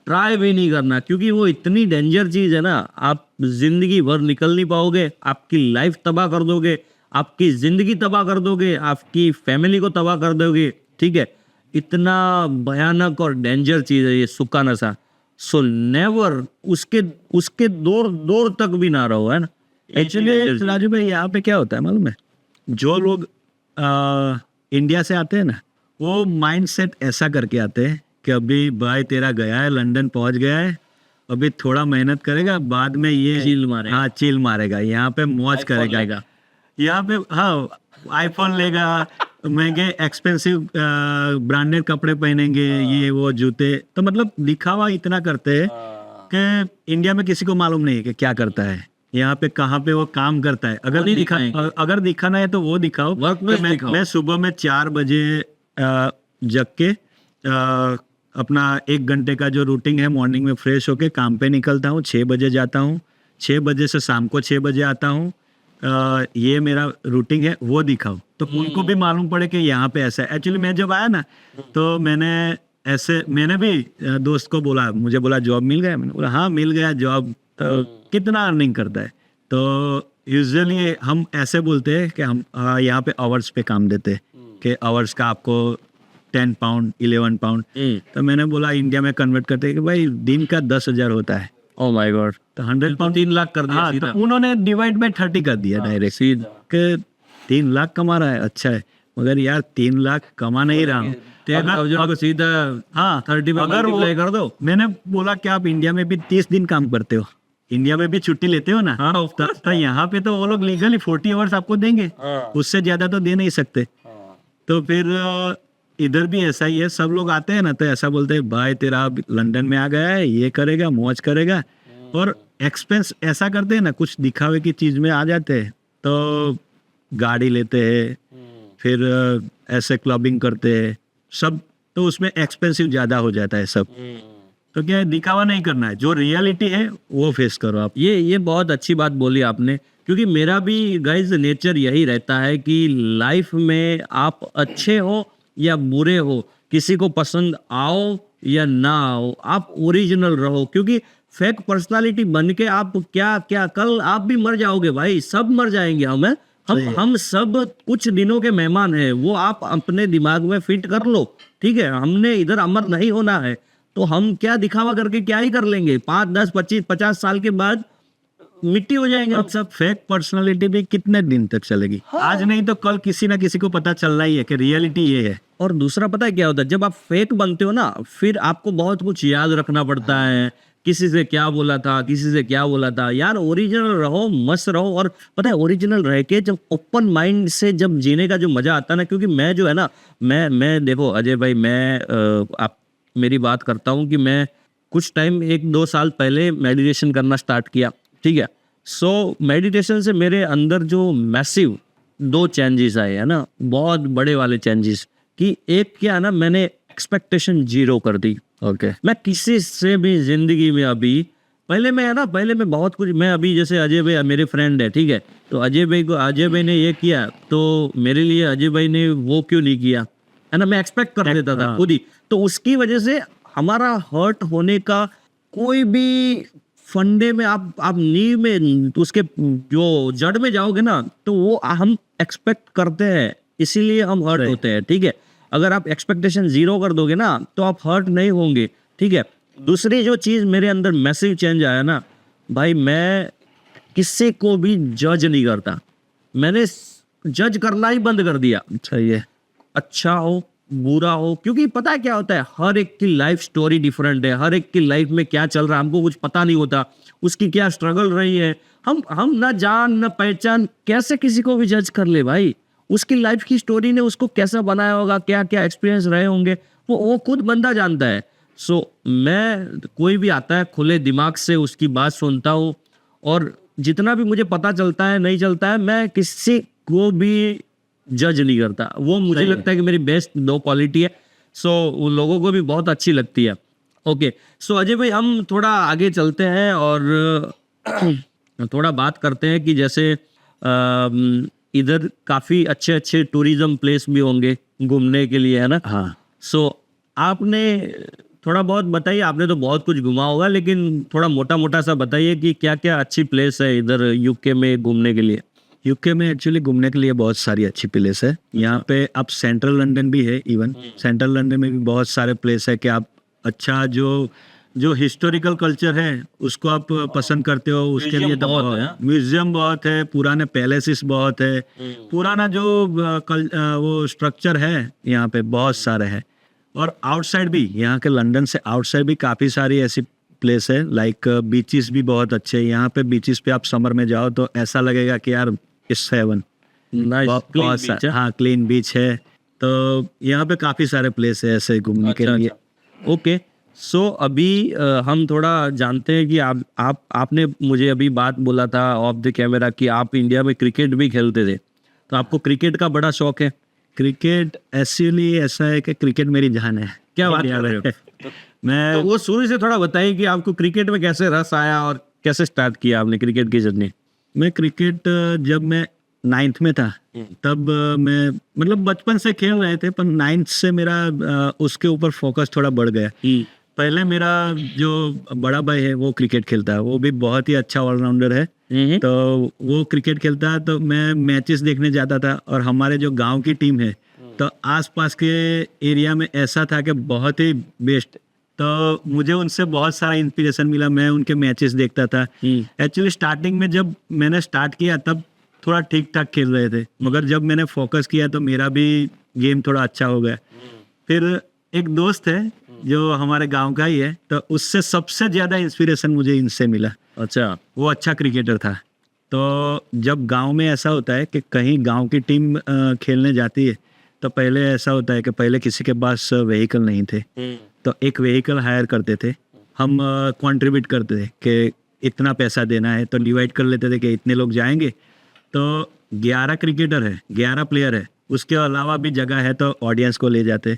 ट्राई भी नहीं करना, क्योंकि वो इतनी डेंजर चीज है ना। आप जिंदगी भर निकल नहीं पाओगे, आपकी लाइफ तबाह कर दोगे, आपकी जिंदगी तबाह कर दोगे, आपकी फैमिली को तबाह कर दोगे। ठीक है, इतना भयानक और डेंजर चीज है ये सूखा नशा। सो नेवर उसके दौर तक भी ना रहो, है ना। एक्चुअली राजू भाई, यहाँ पे क्या होता है मालूम है, जो लोग इंडिया से आते हैं ना, वो माइंड सेट ऐसा करके आते हैं कि अभी भाई तेरा गया है, लंदन पहुंच गया है, अभी थोड़ा मेहनत करेगा, बाद में ये चिल मारेगा। हाँ चिल मारेगा, यहाँ पे मौज करेगा, यहाँ पे हाँ आईफोन लेगा, महंगे एक्सपेंसिव ब्रांडेड कपड़े पहनेंगे, ये वो जूते, तो मतलब दिखावा इतना करते हैं कि इंडिया में किसी को मालूम नहीं है कि क्या करता है, यहाँ पे कहाँ पे वो काम करता है। अगर दिखाना है तो वो दिखाओ। मैं सुबह में 4 बजे जग के अपना 1 घंटे का जो रूटीन है, मॉर्निंग में फ्रेश होके काम पे निकलता हूँ, 6 बजे जाता हूँ, 6 बजे से शाम को 6 बजे आता हूँ। ये मेरा रूटीन है, वो दिखाओ तो उनको भी मालूम पड़े कि यहाँ पे ऐसा है। एक्चुअली मैं जब आया ना तो मैंने भी दोस्त को बोला, मुझे बोला जॉब मिल गया, मैंने बोला हाँ मिल गया जॉब, तो कितना अर्निंग करता है, तो यूजुअली हम ऐसे बोलते हैं कि हम यहाँ पे आवर्स पे काम देते हैं कि आवर्स का आपको 10 पाउंड 11 पाउंड, तो मैंने बोला इंडिया में कन्वर्ट करते हैं कि भाई दिन का 10,000 होता है। ओह माय गॉड, तो 100 पाउंड 3 लाख कर दिया हाँ, सीधा। तो उन्होंने डिवाइड बाय 30 कर दिया डायरेक्ट, कि 3 लाख कमा रहा है, अच्छा है, मगर यार 3 लाख कमा नहीं रहा हूँ, अगर सीधा हाँ 30 में अगर मल्टीप्लाई कर दो। मैंने बोला कि आप इंडिया में भी 30 दिन काम करते हो, इंडिया में भी छुट्टी लेते हो ना, हाँ, of course। तो यहाँ पे तो वो लोग लीगली 40 आवर्स आपको देंगे, उससे ज्यादा तो दे नहीं सकते। तो फिर इधर भी ऐसा ही है, सब लोग आते हैं ना तो ऐसा बोलते हैं भाई तेरा अब लंदन में आ गया है, ये करेगा मौज करेगा, और एक्सपेंस ऐसा करते हैं ना, कुछ दिखावे की चीज में आ जाते हैं, तो गाड़ी लेते हैं, फिर ऐसे क्लबिंग करते हैं सब, तो उसमें एक्सपेंसिव ज्यादा हो जाता है सब। तो क्या है, दिखावा नहीं करना है, जो रियलिटी है वो फेस करो आप। ये बहुत अच्छी बात बोली आपने, क्योंकि मेरा भी गाइज नेचर यही रहता है कि लाइफ में आप अच्छे हो या बुरे हो, किसी को पसंद आओ या ना आओ, आप ओरिजिनल रहो, क्योंकि फेक पर्सनालिटी बन के आप क्या कल आप भी मर जाओगे भाई, सब मर जाएंगे। हम सब कुछ दिनों के मेहमान हैं, वो आप अपने दिमाग में फिट कर लो, ठीक है। हमने इधर अमर नहीं होना है, तो हम क्या दिखावा करके क्या ही कर लेंगे, 5, 10, 25, 50 साल के बाद मिट्टी हो जाएंगे। अब सब फेक पर्सनालिटी भी कितने दिन तक चलेगी? आज नहीं तो कल किसी ना किसी को पता चलना ही है कि रियलिटी ये है। और दूसरा पता है क्या होता है, जब आप फेक बनते हो ना, फिर आपको बहुत कुछ याद रखना पड़ता है, किसी से क्या बोला था, किसी से क्या बोला था। यार ओरिजिनल रहो, मस्त रहो। और पता है ओरिजिनल रह के जब ओपन माइंड से जब जीने का जो मजा आता है ना, क्योंकि मैं जो है ना, मैं देखो अजय भाई, मैं आप मेरी बात करता हूँ कि मैं कुछ टाइम 1-2 साल पहले मेडिटेशन करना स्टार्ट किया, ठीक है। सो मेडिटेशन से मेरे अंदर जो मैसिव 2 चेंजेस आए हैं ना, बहुत बड़े वाले चेंजेस, कि एक क्या है ना, मैंने एक्सपेक्टेशन 0 कर दी। ओके मैं किसी से भी जिंदगी में अभी पहले मैं बहुत कुछ, मैं अभी जैसे अजय भाई मेरे फ्रेंड है, ठीक है, तो अजय भाई ने ये किया तो मेरे लिए अजय भाई ने वो क्यों नहीं किया, है ना, मैं एक्सपेक्ट कर देता था खुद ही। तो उसकी वजह से हमारा हर्ट होने का कोई भी फंडे में आप नींव में उसके जो जड़ में जाओगे ना, तो वो हम एक्सपेक्ट करते हैं, इसीलिए हम हर्ट होते हैं, ठीक है। अगर आप एक्सपेक्टेशन 0 कर दोगे ना, तो आप हर्ट नहीं होंगे, ठीक है। दूसरी जो चीज मेरे अंदर मैसिव चेंज आया ना भाई, मैं किसी को भी जज नहीं करता, मैंने जज करना ही बंद कर दिया। सही है, अच्छा हो बुरा हो, क्योंकि पता है क्या होता है, हर एक की लाइफ स्टोरी डिफरेंट है, हर एक की लाइफ में क्या चल रहा है हमको कुछ पता नहीं होता, उसकी क्या स्ट्रगल रही है। हम ना जान ना पहचान, कैसे किसी को भी जज कर ले भाई, उसकी लाइफ की स्टोरी ने उसको कैसा बनाया होगा, क्या क्या एक्सपीरियंस रहे होंगे, वो खुद बंदा जानता है। सो मैं कोई भी आता है खुले दिमाग से उसकी बात सुनता हूँ, और जितना भी मुझे पता चलता है नहीं चलता है, मैं किसी को भी जज नहीं करता। वो मुझे लगता है कि मेरी बेस्ट 2 क्वालिटी है, सो उन लोगों को भी बहुत अच्छी लगती है। ओके सो अजय भाई, हम थोड़ा आगे चलते हैं और थोड़ा बात करते हैं कि जैसे इधर काफ़ी अच्छे अच्छे टूरिज्म प्लेस भी होंगे घूमने के लिए, है ना। हाँ। सो आपने थोड़ा बहुत बताइए, आपने तो बहुत कुछ घुमा होगा, लेकिन थोड़ा मोटा मोटा सा बताइए कि क्या क्या अच्छी प्लेस है इधर यूके में घूमने के लिए। यूके में एक्चुअली घूमने के लिए बहुत सारी अच्छी प्लेस है। यहाँ पे अब सेंट्रल लंदन भी है, इवन सेंट्रल लंदन में भी बहुत सारे प्लेस है कि आप अच्छा जो जो हिस्टोरिकल कल्चर है उसको आप पसंद करते हो उसके लिए तो म्यूजियम बहुत है, पुराने पैलेसेस बहुत है, पुराना जो वो स्ट्रक्चर है यहाँ पे बहुत सारे हैं। और आउटसाइड भी, यहाँ के लंदन से आउटसाइड भी काफ़ी सारी ऐसी प्लेस है, लाइक बीचेस भी बहुत अच्छे हैं यहाँ पे। बीचेस पे आप समर में जाओ तो ऐसा लगेगा कि यार इट्स हेवन। बहुत सारे, हाँ, क्लीन बीच है। तो यहाँ पे काफ़ी सारे प्लेस है ऐसे घूमने के लिए। ओके, सो अभी हम थोड़ा जानते हैं कि आपने मुझे अभी बात बोला था ऑफ द कैमरा कि आप इंडिया में क्रिकेट भी खेलते थे, तो आपको क्रिकेट का बड़ा शौक है? क्रिकेट एक्चुअली ऐसा है कि क्रिकेट मेरी जान है। क्या बात कर रहे हो? मैं तो वो शुरू से थोड़ा बताइए कि आपको क्रिकेट में कैसे रस आया और कैसे स्टार्ट किया आपने क्रिकेट की जर्नी? मैं क्रिकेट जब मैं 9th में था तब मैं मतलब बचपन से खेल रहे थे, पर 9th से मेरा उसके ऊपर फोकस थोड़ा बढ़ गया। पहले मेरा जो बड़ा भाई है वो क्रिकेट खेलता है, वो भी बहुत ही अच्छा ऑलराउंडर है। तो वो क्रिकेट खेलता है तो मैं मैचेस देखने जाता था। और हमारे जो गांव की टीम है तो आसपास के एरिया में ऐसा था कि बहुत ही बेस्ट, तो मुझे उनसे बहुत सारा इंस्पिरेशन मिला। मैं उनके मैचेस देखता था। एक्चुअली स्टार्टिंग में जब मैंने स्टार्ट किया तब थोड़ा ठीक ठाक खेल रहे थे, मगर जब मैंने फोकस किया तो मेरा भी गेम थोड़ा अच्छा हो गया। फिर एक दोस्त है जो हमारे गांव का ही है, तो उससे सबसे ज़्यादा इंस्पिरेशन मुझे इनसे मिला। अच्छा, वो अच्छा क्रिकेटर था। तो जब गांव में ऐसा होता है कि कहीं गांव की टीम खेलने जाती है तो पहले ऐसा होता है कि पहले किसी के पास व्हीकल नहीं थे, तो एक व्हीकल हायर करते थे, हम कंट्रीब्यूट करते थे कि इतना पैसा देना है, तो डिवाइड कर लेते थे कि इतने लोग जाएंगे। तो 11 क्रिकेटर है, 11 प्लेयर है, उसके अलावा भी जगह है तो ऑडियंस को ले जाते।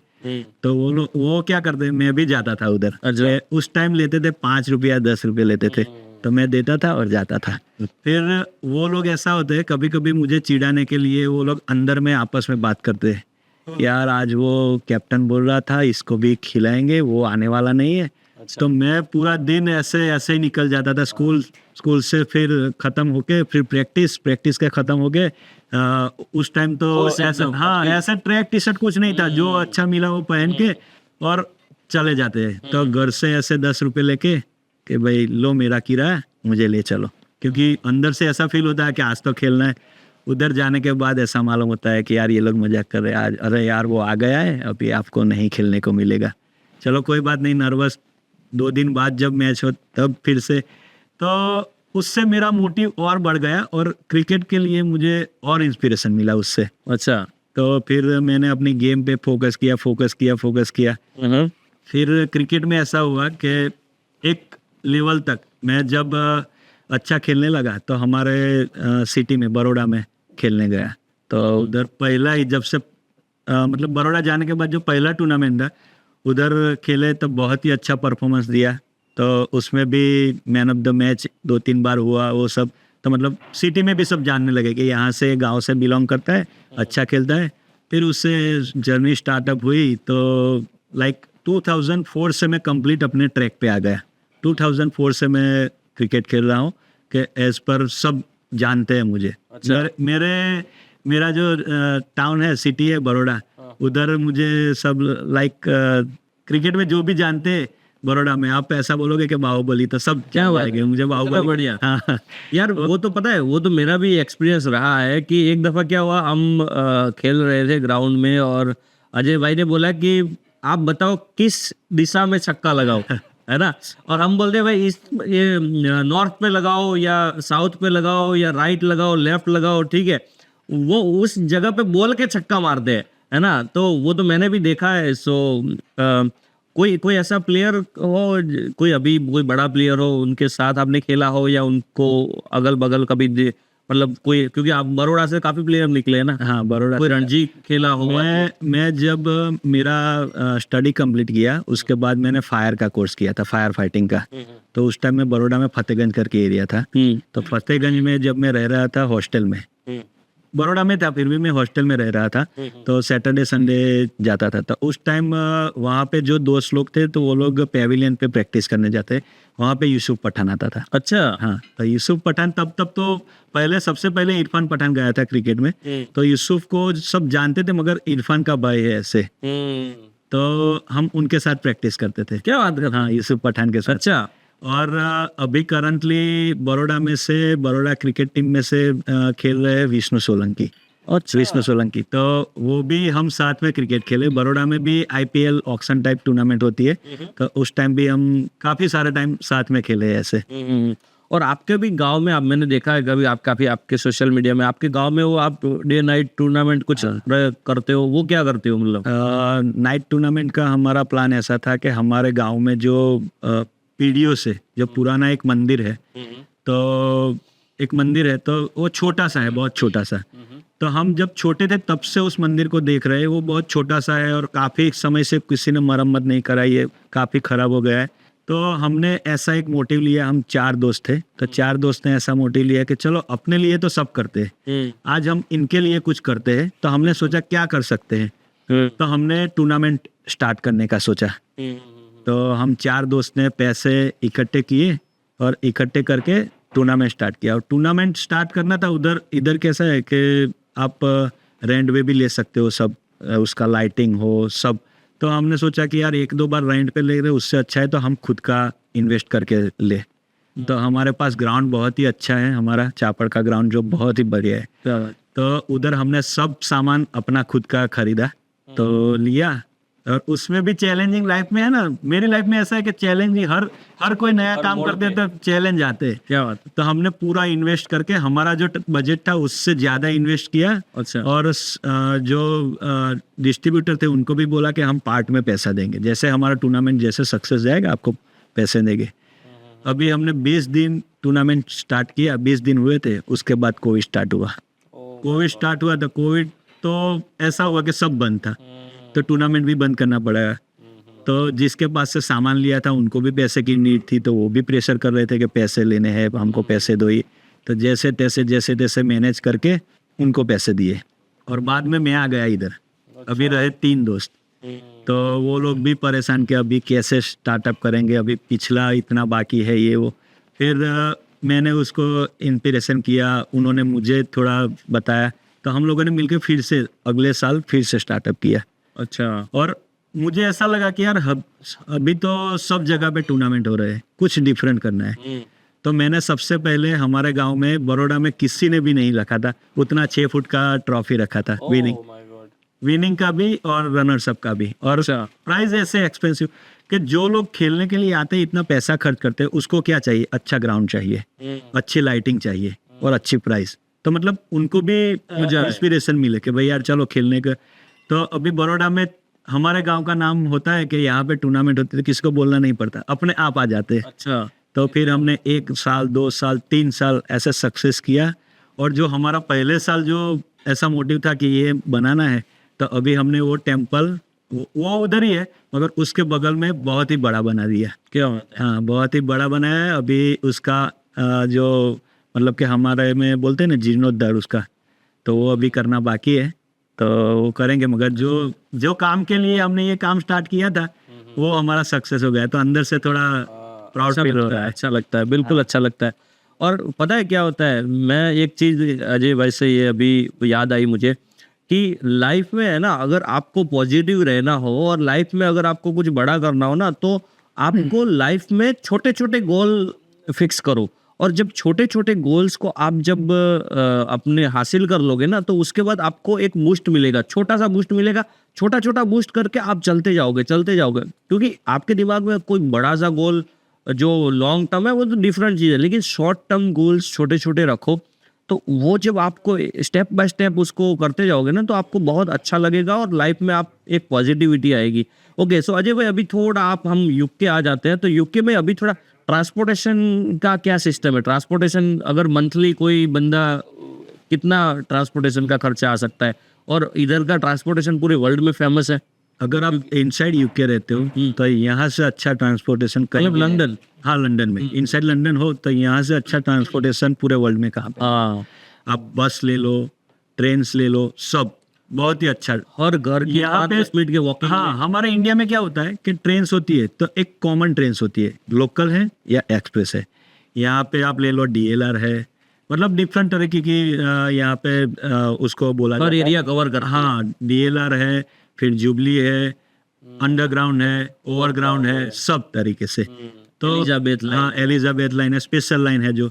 तो वो क्या करते, मैं भी जाता था उधर। अच्छा। उस टाइम लेते थे 5 रुपया 10 रुपये लेते थे, तो मैं देता था और जाता था। फिर वो लोग ऐसा होते हैं, कभी कभी मुझे चिढ़ाने के लिए वो लोग अंदर में आपस में बात करते हैं, यार आज वो कैप्टन बोल रहा था इसको भी खिलाएंगे, वो आने वाला नहीं है। तो मैं पूरा दिन ऐसे ऐसे ही निकल जाता था। स्कूल से फिर ख़त्म होके फिर प्रैक्टिस के ख़त्म हो गए। उस टाइम तो ऐसा ट्रैक टी शर्ट कुछ नहीं था, जो अच्छा मिला वो पहन के और चले जाते हैं। तो घर से ऐसे 10 रुपये लेके कि भाई लो मेरा किराया, मुझे ले चलो, क्योंकि अंदर से ऐसा फील होता है कि आज तो खेलना है। उधर जाने के बाद ऐसा मालूम होता है कि यार ये लोग मजाक कर रहे हैं आज, अरे यार वो आ गया है, अभी आपको नहीं खेलने को मिलेगा। चलो कोई बात नहीं, नर्वस 2 दिन बाद जब मैच हो तब फिर से, तो उससे मेरा मोटिव और बढ़ गया और क्रिकेट के लिए मुझे और इंस्पिरेशन मिला उससे। अच्छा, तो फिर मैंने अपनी गेम पे फोकस किया। फिर क्रिकेट में ऐसा हुआ कि एक लेवल तक मैं जब अच्छा खेलने लगा तो हमारे सिटी में बड़ौदा में खेलने गया। तो उधर पहला ही जब से मतलब बड़ौदा जाने के बाद जो पहला टूर्नामेंट था उधर खेले तो बहुत ही अच्छा परफॉर्मेंस दिया। तो उसमें भी मैन ऑफ द मैच 2-3 बार हुआ वो सब। तो मतलब सिटी में भी सब जानने लगे कि यहाँ से गांव से बिलोंग करता है, अच्छा खेलता है। फिर उससे जर्नी स्टार्टअप हुई तो लाइक 2004 से मैं कंप्लीट अपने ट्रैक पे आ गया। 2004 से मैं क्रिकेट खेल रहा हूँ कि एज पर सब जानते हैं मुझे। अच्छा। मेरा जो टाउन है, सिटी है बड़ौदा, उधर मुझे सब लाइक क्रिकेट में जो भी जानते हैं बड़ौदा में, आप ऐसा बोलोगे कि बाहुबली, तो सब क्या बोलेंगे मुझे बाहुबली। बढ़िया। हाँ यार वो तो पता है, वो तो मेरा भी एक्सपीरियंस रहा है कि एक दफ़ा क्या हुआ, हम खेल रहे थे ग्राउंड में और अजय भाई ने बोला कि आप बताओ किस दिशा में छक्का लगाओ, है ना। और हम बोलते हैं भाई ये नॉर्थ पे लगाओ या साउथ पे लगाओ या राइट लगाओ लेफ्ट लगाओ, ठीक है। वो उस जगह पे बोल के छक्का मारते हैं, है ना। तो वो तो मैंने भी देखा है। सो कोई ऐसा प्लेयर हो, कोई अभी कोई बड़ा प्लेयर हो उनके साथ आपने खेला हो या उनको अगल बगल कभी मतलब कोई, क्योंकि आप बड़ौदा से काफी प्लेयर निकले हैं ना। हाँ, बड़ौदा कोई रणजी खेला हो? मैं जब मेरा स्टडी कंप्लीट किया उसके बाद मैंने फायर का कोर्स किया था, फायर फाइटिंग का। तो उस टाइम में बड़ौदा में फतेहगंज करके एरिया था। तो फतेहगंज में जब मैं रह रहा था हॉस्टल में, बड़ौदा में था फिर भी मैं हॉस्टल में रह रहा था, तो सैटरडे संडे जाता था। तो उस टाइम वहाँ पे जो दोस्त लोग थे तो वो लोग पेविलियन पे प्रैक्टिस करने जाते, वहाँ पे यूसुफ पठान आता था। अच्छा। हाँ, तो यूसुफ पठान तब तो पहले सबसे पहले इरफान पठान गया था क्रिकेट में। तो यूसुफ को सब जानते थे मगर इरफान का भाई है ऐसे। तो हम उनके साथ प्रैक्टिस करते थे। क्या बात कर? हाँ, यूसुफ पठान के साथ। अच्छा। और अभी करंटली बड़ौदा क्रिकेट टीम में से खेल रहे हैं विष्णु सोलंकी। अच्छा। विष्णु सोलंकी, तो वो भी हम साथ में क्रिकेट खेले। बड़ौदा में भी IPL ऑक्शन टाइप टूर्नामेंट होती है, तो उस टाइम भी हम काफी सारे टाइम साथ में खेले हैं ऐसे। और आपके भी गांव में, आप मैंने देखा है कभी, आप काफी आपके सोशल मीडिया में आपके गांव में वो आप डे नाइट टूर्नामेंट कुछ करते हो, वो क्या करते हो मतलब? नाइट टूर्नामेंट का हमारा प्लान ऐसा था कि हमारे गांव में जो पीढ़ियों से जो पुराना एक मंदिर है, तो एक मंदिर है, तो वो छोटा सा है, बहुत छोटा सा। तो हम जब छोटे थे तब से उस मंदिर को देख रहे हैं। वो बहुत छोटा सा है और काफ़ी समय से किसी ने मरम्मत नहीं कराई है, काफ़ी ख़राब हो गया है। तो हमने ऐसा एक मोटिव लिया, हम 4 दोस्त थे, तो 4 दोस्त ने ऐसा मोटिव लिया कि चलो अपने लिए तो सब करते हैं, आज हम इनके लिए कुछ करते हैं। तो हमने सोचा क्या कर सकते हैं, तो हमने टूर्नामेंट स्टार्ट करने का सोचा। तो हम 4 दोस्त ने पैसे इकट्ठे किए और इकट्ठे करके टूर्नामेंट स्टार्ट किया। और टूर्नामेंट स्टार्ट करना था इधर कैसा है कि आप रेंट पे भी ले सकते हो, सब उसका लाइटिंग हो सब। तो हमने सोचा कि यार 1-2 बार रेंट पे ले रहे, उससे अच्छा है तो हम खुद का इन्वेस्ट करके ले। तो हमारे पास ग्राउंड बहुत ही अच्छा है, हमारा चापड़ का ग्राउंड जो बहुत ही बढ़िया है। तो उधर हमने सब सामान अपना खुद का खरीदा, तो लिया। और उसमें भी चैलेंजिंग लाइफ में है ना, मेरी लाइफ में ऐसा है कि चैलेंजिंग हर कोई नया काम करते हैं तो चैलेंज आते हैं। क्या बात? तो हमने पूरा इन्वेस्ट करके, हमारा जो बजट था उससे ज्यादा इन्वेस्ट किया। अच्छा। और जो डिस्ट्रीब्यूटर थे उनको भी बोला कि हम पार्ट में पैसा देंगे, जैसे हमारा टूर्नामेंट जैसे सक्सेस जाएगा आपको पैसे देंगे। अभी हमने 20 दिन टूर्नामेंट स्टार्ट किया, 20 दिन हुए थे, उसके बाद कोविड स्टार्ट हुआ। तो कोविड तो ऐसा हुआ कि सब बंद था, तो टूर्नामेंट भी बंद करना पड़ा। तो जिसके पास से सामान लिया था उनको भी पैसे की नीड थी, तो वो भी प्रेशर कर रहे थे कि पैसे लेने हैं, हमको पैसे दो ही। तो जैसे तैसे मैनेज करके उनको पैसे दिए। और बाद में मैं आ गया इधर। अभी रहे 3 दोस्त, तो वो लोग भी परेशान कि अभी कैसे स्टार्टअप करेंगे, अभी पिछला इतना बाकी है ये वो। फिर मैंने उसको इंस्पिरेशन किया, उन्होंने मुझे थोड़ा बताया, तो हम लोगों ने मिलकर फिर से अगले साल फिर से स्टार्टअप किया। अच्छा। और मुझे ऐसा लगा कि यार अभी तो सब जगह पे टूर्नामेंट हो रहे हैं, कुछ डिफरेंट करना है। तो मैंने सबसे पहले हमारे गांव में बड़ौदा में किसी ने भी नहीं रखा था उतना 6 फुट का ट्रॉफी रखा था, विनिंग का भी और रनर्स अप का भी। और प्राइस ऐसे एक्सपेंसिव कि जो लोग खेलने के लिए आते हैं, इतना पैसा खर्च करते हैं, उसको क्या चाहिए, अच्छा ग्राउंड चाहिए, अच्छी लाइटिंग चाहिए और अच्छी प्राइस। तो मतलब उनको भी इंस्पिरेशन मिले कि भाई यार चलो खेलने का। तो अभी बड़ौदा में हमारे गांव का नाम होता है कि यहाँ पे टूर्नामेंट होती है, किसको बोलना नहीं पड़ता, अपने आप आ जाते हैं। अच्छा। तो फिर हमने 1 साल 2 साल 3 साल ऐसे सक्सेस किया। और जो हमारा पहले साल जो ऐसा मोटिव था कि ये बनाना है, तो अभी हमने वो टेम्पल वो उधर ही है, मगर उसके बगल में बहुत ही बड़ा बना दिया। क्या? हाँ, बहुत ही बड़ा बनाया है। अभी उसका जो मतलब कि हमारे में बोलते हैं ना जीर्णोद्धार उसका, तो वो अभी करना बाकी है, तो वो करेंगे। मगर जो काम के लिए हमने ये काम स्टार्ट किया था वो हमारा सक्सेस हो गया, तो अंदर से थोड़ा प्राउड फील हो रहा है। अच्छा लगता है, बिल्कुल अच्छा लगता है। और पता है क्या होता है, मैं एक चीज़ अजय भाई से ये अभी याद आई मुझे कि लाइफ में है ना, अगर आपको पॉजिटिव रहना हो और लाइफ में अगर आपको कुछ बड़ा करना हो ना, तो आपको लाइफ में छोटे छोटे गोल फिक्स करो। और जब छोटे छोटे गोल्स को आप जब अपने हासिल कर लोगे ना, तो उसके बाद आपको एक बूस्ट मिलेगा, छोटा सा बूस्ट मिलेगा। छोटा छोटा बूस्ट करके आप चलते जाओगे, क्योंकि आपके दिमाग में कोई बड़ा सा गोल जो लॉन्ग टर्म है वो तो डिफरेंट चीज़ है, लेकिन शॉर्ट टर्म गोल्स छोटे छोटे रखो। तो वो जब आपको स्टेप बाय स्टेप उसको करते जाओगे ना, तो आपको बहुत अच्छा लगेगा और लाइफ में आप एक पॉजिटिविटी आएगी। ओके, सो अजय भाई अभी थोड़ा हम यूके आ जाते हैं। तो यूके में अभी थोड़ा ट्रांसपोर्टेशन का क्या सिस्टम है? ट्रांसपोर्टेशन अगर मंथली कोई बंदा, कितना ट्रांसपोर्टेशन का खर्चा आ सकता है? और इधर का ट्रांसपोर्टेशन पूरे वर्ल्ड में फेमस है। अगर आप इनसाइड यूके रहते हो तो यहाँ से अच्छा ट्रांसपोर्टेशन मतलब लंदन? हाँ, लंदन में इनसाइड लंदन हो तो यहाँ से अच्छा ट्रांसपोर्टेशन पूरे वर्ल्ड में कहाँ पे? आप बस ले लो, ट्रेन ले लो, सब बहुत ही अच्छा। हर घर की यहाँ पे 5 मिनट के वॉकिंग। हाँ, हमारे इंडिया में क्या होता है कि ट्रेन होती है तो एक कॉमन ट्रेन होती है, लोकल है या एक्सप्रेस है। यहाँ पे आप ले लो DLR है, मतलब डिफरेंट तरीके की यहाँ पे उसको बोला हर एरिया कवर कर। हाँ, DLR है, फिर जुबली है, अंडरग्राउंड है, ओवरग्राउंड है, सब तरीके से। तो एलिजाबेथ लाइन। हाँ, एलिजाबेथ लाइन है, स्पेशल लाइन है जो।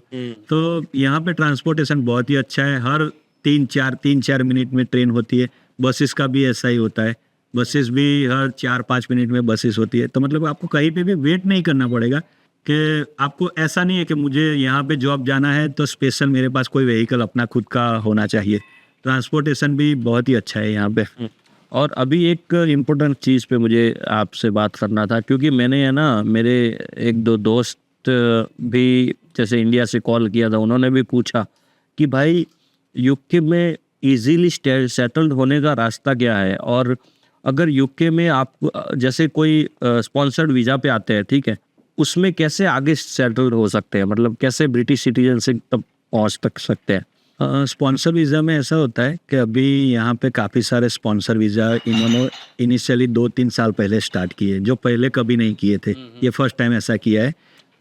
तो यहाँ पे ट्रांसपोर्टेशन बहुत ही अच्छा है। हर 3-4 मिनट में ट्रेन होती है। बसेस का भी ऐसा ही होता है, बसेस भी हर 4-5 मिनट में बसेस होती है। तो मतलब आपको कहीं पे भी वेट नहीं करना पड़ेगा, कि आपको ऐसा नहीं है कि मुझे यहाँ पे जॉब जाना है तो स्पेशल मेरे पास कोई व्हीकल अपना खुद का होना चाहिए। ट्रांसपोर्टेशन भी बहुत ही अच्छा है यहाँ पे। और अभी एक इम्पोर्टेंट चीज़ पे मुझे आपसे बात करना था, क्योंकि मैंने है ना, मेरे एक दो दोस्त भी जैसे इंडिया से कॉल किया था, उन्होंने भी पूछा कि भाई यूके में इजीली सेटल्ड होने का रास्ता क्या है, और अगर यूके में आप जैसे कोई स्पॉन्सर्ड वीज़ा पे आते हैं, ठीक है, उसमें कैसे आगे सेटल्ड हो सकते हैं, मतलब कैसे ब्रिटिश सिटीजनशिप तक पहुँच तक सकते हैं। स्पॉन्सर वीज़ा में ऐसा होता है कि अभी यहाँ पे काफ़ी सारे स्पॉन्सर वीज़ा इन्होंने इनिशियली 2-3 साल पहले स्टार्ट किए, जो पहले कभी नहीं किए थे। ये फर्स्ट टाइम ऐसा किया है।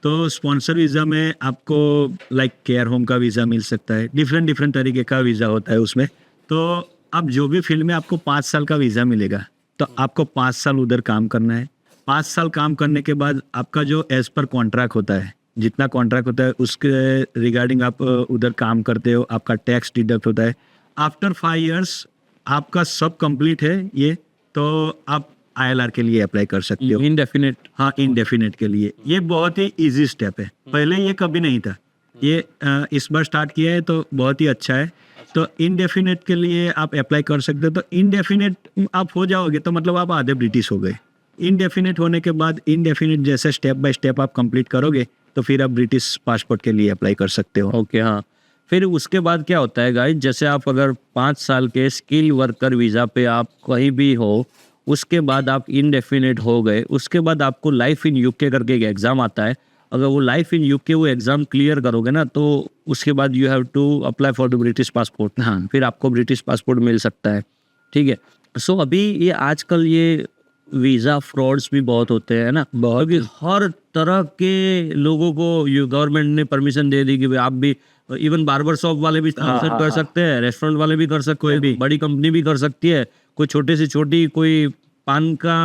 तो स्पॉन्सर वीज़ा में आपको लाइक केयर होम का वीज़ा मिल सकता है, डिफरेंट तरीके का वीज़ा होता है उसमें। तो अब जो भी फील्ड में आपको 5 साल का वीज़ा मिलेगा, तो आपको 5 साल उधर काम करना है। 5 साल काम करने के बाद आपका जो एज़ पर कॉन्ट्रैक्ट होता है, जितना कॉन्ट्रैक्ट होता है उसके रिगार्डिंग आप उधर काम करते हो, आपका टैक्स डिडक्ट होता है। आफ्टर 5 इयर्स आपका सब कंप्लीट है ये, तो आप ILR के लिए अप्लाई कर सकते हो। इंडेफिनिट। हाँ, इंडेफिनेट के लिए। ये बहुत ही इजी स्टेप है, पहले ये कभी नहीं था। ये इस बार स्टार्ट किया है तो बहुत ही अच्छा है। तो इंडेफिनेट के लिए आप अप्लाई कर सकते हो। तो इंडेफिनेट आप हो जाओगे तो मतलब आप आधे ब्रिटिश हो गए। इंडेफिनेट होने के बाद इंडेफिनेट जैसे स्टेप बाय स्टेप आप कंप्लीट करोगे तो फिर आप ब्रिटिश पासपोर्ट के लिए अप्लाई कर सकते हो। ओके, हाँ। फिर उसके बाद क्या होता है गाइस, जैसे आप अगर 5 साल के स्किल वर्कर वीज़ा पे आप कहीं भी हो, उसके बाद आप इनडेफिनेट हो गए, उसके बाद आपको लाइफ इन यूके करके एक एग्ज़ाम आता है। अगर वो लाइफ इन यूके वो एग्ज़ाम क्लियर करोगे ना, तो उसके बाद you have to apply for the British passport. हाँ, फिर आपको ब्रिटिश पासपोर्ट मिल सकता है, ठीक है। सो अभी ये आजकल ये वीज़ा फ्रॉड्स भी बहुत होते हैं ना, क्योंकि हर तरह के लोगों को गवर्नमेंट ने परमिशन दे दी कि भाई आप भी, इवन बार्बर शॉप वाले भी स्पॉन्सर कर सकते हैं, रेस्टोरेंट वाले भी कर सकते हैं, बड़ी कंपनी भी कर सकती है, कोई छोटे से छोटी कोई पान का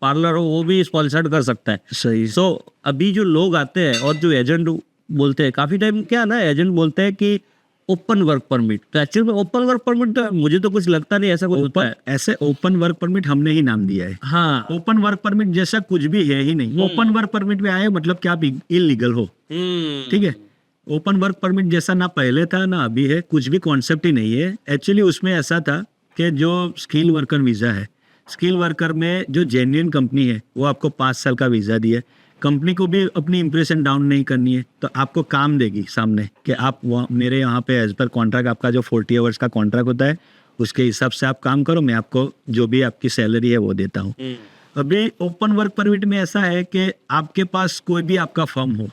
पार्लर हो वो भी स्पॉन्सर्ड कर सकता है। सही। सो अभी जो लोग आते हैं और जो एजेंट बोलते हैं, काफ़ी टाइम क्या है ना, एजेंट बोलते हैं कि ओपन वर्क परमिट, तो एक्चुअली में ओपन वर्क परमिट तो मुझे तो कुछ लगता नहीं ऐसा कुछ होता है। ऐसे ओपन वर्क परमिट हमने ही नाम दिया है। हाँ, ओपन वर्क परमिट जैसा कुछ भी है ही नहीं। ओपन वर्क परमिट में आए मतलब क्या आप इलीगल हो, ठीक है। ओपन वर्क परमिट जैसा ना पहले था ना अभी है, कुछ भी कॉन्सेप्ट ही नहीं है। एक्चुअली उसमें ऐसा था कि जो स्किल वर्कर वीज़ा है, स्किल वर्कर में जो जेन्युइन कंपनी है वो आपको 5 साल का वीज़ा दिए। कंपनी को भी अपनी इंप्रेशन डाउन नहीं करनी है, तो आपको काम देगी सामने कि आप मेरे यहाँ पे एज पर कॉन्ट्रैक्ट, आपका जो 40 आवर्स का कॉन्ट्रैक्ट होता है उसके हिसाब से आप काम करो, मैं आपको जो भी आपकी सैलरी है वो देता हूँ। अभी ओपन वर्क परमिट में ऐसा है कि आपके पास कोई भी आपका फर्म हो,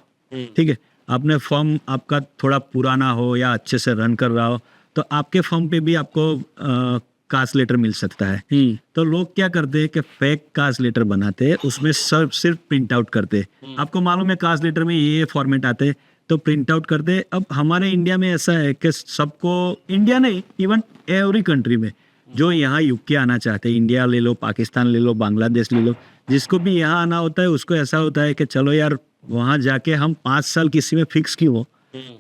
ठीक है, आपने फर्म आपका थोड़ा पुराना हो या अच्छे से रन कर रहा हो, तो आपके फर्म पे भी आपको कास्ट लेटर मिल सकता है। तो लोग क्या करते हैं कि फेक कास्ट लेटर बनाते हैं, उसमें सिर्फ प्रिंट आउट करते हैं। आपको मालूम है कास्ट लेटर में ये फॉर्मेट आते हैं, तो प्रिंट आउट करते हैं। अब हमारे इंडिया में ऐसा है कि सबको, इंडिया नहीं इवन एवरी कंट्री में जो यहाँ यूके आना चाहते हैं, इंडिया ले लो, पाकिस्तान ले लो, बांग्लादेश ले लो, जिसको भी यहाँ आना होता है उसको ऐसा होता है कि चलो यार वहाँ जाके हम 5 साल किसी में फिक्स क्यों हो।